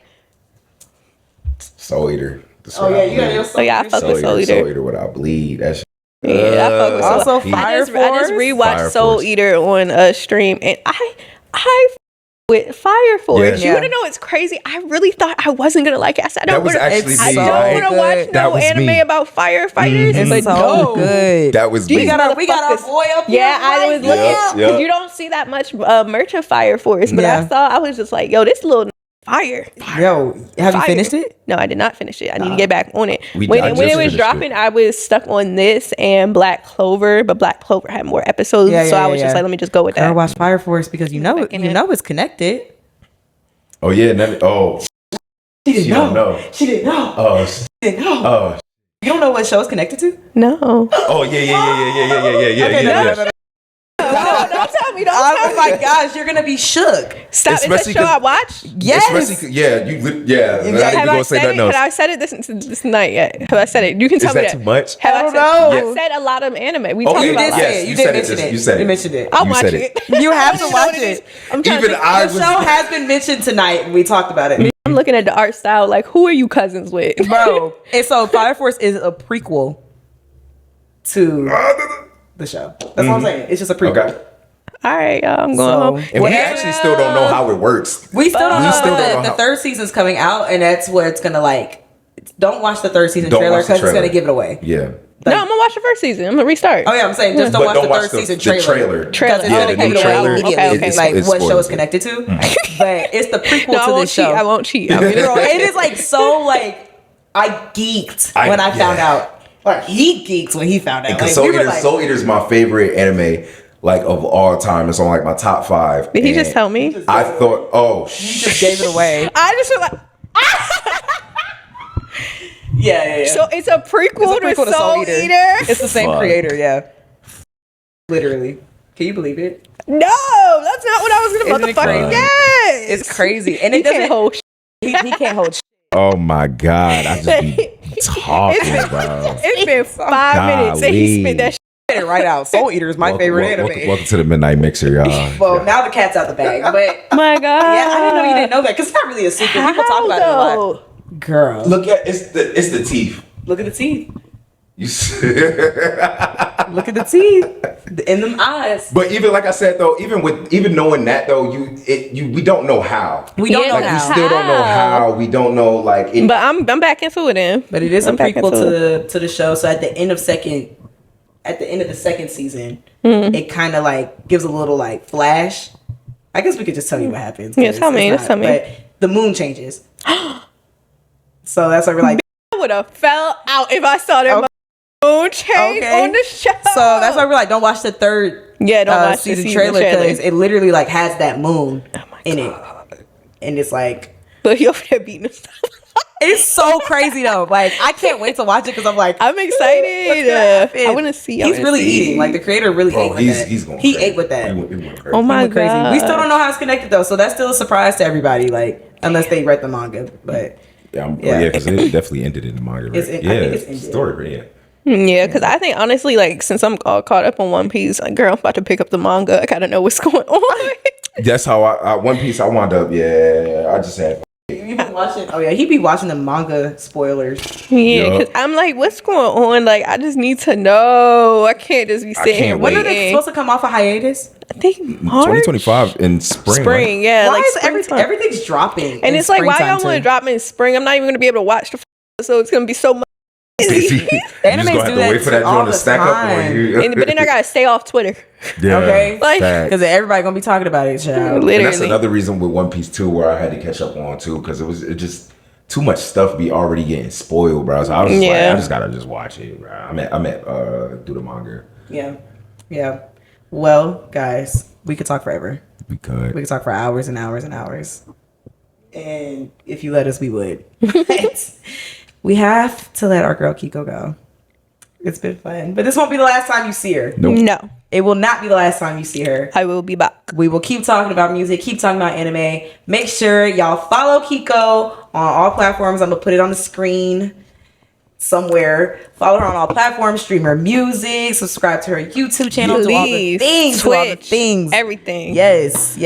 Soul Eater. That's
oh
what
yeah,
I
you got
bleed.
your
Oh, yeah, I fuck with Soul Eater.
Soul Eater without bleed. That shit.
yeah, I fuck with
Also,
Soul.
Fire
I just
Force?
rewatched
Fire
Soul
Force.
Eater on a stream, and I f- with Fire Force.
Yes.
You
Yeah.
want to know what's crazy? I really thought I wasn't gonna like it. I said I
That was
don't want
actually
to. I
me.
don't
Right?
want to watch
That
no
was
anime
me.
about firefighters.
It's
But
so
no.
good.
That was
These
me.
we got our
motherfuckers-
boy up here.
Yeah, I was looking
Yep,
because
yep.
you don't see that much merch of Fire Force, but
Yeah.
I was just like, yo, this little fire.
Yo, have you
Fire.
finished it?
No, I did not finish it. I need to get back on it.
I
When
just
it was
finished
dropping,
it.
I was stuck on this and Black Clover, but Black Clover had more episodes,
Yeah,
so
yeah,
I was
yeah.
just like, let me just go with
Girl,
that.
watch Fire Force because you know
Back in it.
it's connected.
Oh yeah. She don't know.
She didn't know.
Oh.
She didn't know.
Oh.
You don't know what show it's connected to?
No.
Oh yeah.
Okay,
Yeah.
No, don't tell me. Don't
Oh
tell
my
me.
gosh, you're gonna be shook.
Stop. Is
Especially
that show
'cause-
I watch?
Yes.
Especially, yeah. You. Yeah. I'm not even
Have I
gonna say
said it?
nothing else.
Have I said it this night yet? Have I said it? You can tell
Is
me
that too much?
Have
I don't
said,
know.
I said a lot of anime. We
Okay,
talked
You
about
did
a lot.
say
Yes,
it. You
you
did
said it
mention
just-
it.
you said it.
You mentioned it.
I'm
You said
watching
it.
it.
You have to
I know
watch
what
it.
is. I'm trying
Even
to.
I
The
was.
show has been mentioned tonight. We talked about it.
I'm looking at the art style. Like, who are you cousins with,
Bro. And so Fire Force is a prequel to the show. That's what I'm saying. It's just a prequel.
Okay.
All right, y'all. I'm going
So-
home.
And we actually still don't know how it works.
We still don't
We
know,
still
but
don't know
the
how-
third season's coming out, and that's where it's gonna like. Don't watch the third season
Don't
trailer
watch the
because it's
trailer.
gonna give it away.
Yeah.
No, I'm gonna watch the first season. I'm gonna restart.
Oh yeah, I'm saying just don't
But
watch
don't
the
watch
third
the-
season
the
trailer.
trailer.
Trailer.
Because it's
Yeah,
gonna
the
give
new
it
trailer.
away
Okay,
immediately,
okay.
like
It's
what show
spoilers.
it's connected to. But it's the prequel
No, I
to
won't
this
cheat.
show.
I won't cheat. I'm gonna
Bro, it is like so like I geeked when I found out. Like he geeked when he found out.
Because
Like,
Soul
we were
Eater,
like,
Soul Eater is my favorite anime like of all time. It's on like my top 5.
Did he just tell me?
I thought, oh,
You just gave it away.
I just feel like.
Yeah.
So it's a prequel, to Soul Eater.
It's the same
Fuck.
creator, yeah. Literally. Can you believe it?
No, that's not what I was
Isn't
gonna
it
motherfucking
crazy?
guess.
It's crazy. And
He
it doesn't
can't hold.
he can't hold
oh my God, I just be talking, bro.
It's been 5 minutes and he spit that shit.
it right out. Soul Eater is my favorite anime.
Welcome to the Midnight Mixer, y'all.
Well, now the cat's out the bag, but
My God.
yeah, I didn't know you didn't know that because it's not really a secret. People talk about it a lot. Girl,
Look at it's the teeth.
look at the teeth.
You see?
Look at the teeth in them eyes.
But even like I said though, even knowing that though, we don't know how.
We don't know
Like we
how.
still don't know how. We don't know like. It,
But I'm back into it then.
But it is
I'm
a
back
prequel
into
to the show. So at the end of the second season, it kind of like gives a little like flash. I guess we could just tell you what happens.
Yeah, tell me. Tell me.
But the moon changes. So that's why we're like.
I would have fell out if I saw that moon change on the show.
So that's why we're like, don't watch the third
don't watch
season
the
trailer
trailer.
because it literally like has that moon in it, and it's like
But he over there beating himself.
it's so crazy though. Like I can't wait to watch it because I'm like
I'm
what's
excited.
gonna happen?
I want to see.
He's really eating. Like the creator really ate
bro,
with that.
he's going.
He
crazy.
ate with that.
He went crazy.
Oh my
Went crazy.
God.
We still don't know how it's connected though, so that's still a surprise to everybody. Like unless they read the manga, but
Yeah,
Yeah.
because it definitely ended in the manga. Right?
I think it's ended.
story, right? Yeah.
Yeah, because I think honestly, like since I'm all caught up on One Piece, like girl, I'm about to pick up the manga. I gotta know what's going on.
That's how I One Piece. I wound up. Yeah, I just had.
you been watching. Oh yeah, he be watching the manga spoilers.
Yeah,
Yup.
because I'm like, what's going on? Like, I just need to know. I can't just be sitting here
can't
When
wait.
are they
waiting.
supposed to come off a hiatus?
I think March?
2025 in spring.
Spring,
Right?
yeah.
Why
like
is
springtime.
everything's dropping?
And
in
it's like, why
springtime,
y'all want to
too?
drop me in spring? I'm not even going to be able to watch the so it's going to be so much.
You just
Animes
gonna have
do
to
that
wait for that
all
joint to
the
stack up
time.
on you.
But then I got to stay off Twitter.
Yeah,
Okay.
Like-
facts.
Because everybody gonna be talking about it, child.
Literally.
And that's another reason with One Piece too, where I had to catch up on too, because it just too much stuff be already getting spoiled, bro. So I was just like, I just gotta just watch it, bro. I'm at do the manga.
Yeah. Well, guys, we could talk forever.
We could.
We could talk for hours and hours and hours. And if you let us, we would. We have to let our girl Kiko go. It's been fun. But this won't be the last time you see her.
Nope.
No,
It will not be the last time you see her.
I will be back.
We will keep talking about music, keep talking about anime. Make sure y'all follow Kiko on all platforms. I'm going to put it on the screen somewhere. Follow her on all platforms, stream her music, subscribe to her YouTube channel, do all the
Please.
things, do all the
Twitch,
things.
everything.
Yes.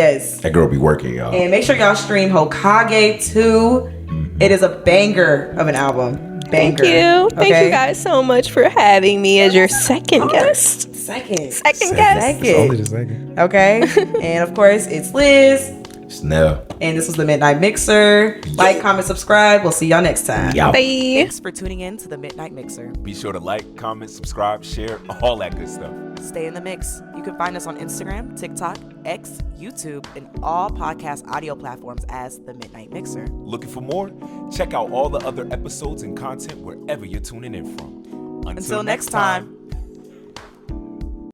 That girl be working, y'all.
And make sure y'all stream Hoe-kage too. It is a banger of an album. Banger.
Thank you. Thank
Okay?
you guys so much for having me as your second guest.
Second.
Second
Second.
guest.
It's only the second.
Okay. And of course, it's Liz.
Snell.
And this was the Midnight Mixer. Like, comment, subscribe. We'll see y'all next time.
Y'all.
Bye.
Thanks for tuning in to the Midnight Mixer.
Be sure to like, comment, subscribe, share, all that good stuff.
Stay in the mix. You can find us on Instagram, TikTok, X, YouTube, and all podcast audio platforms as the Midnight Mixer.
Looking for more? Check out all the other episodes and content wherever you're tuning in from.
Until next time.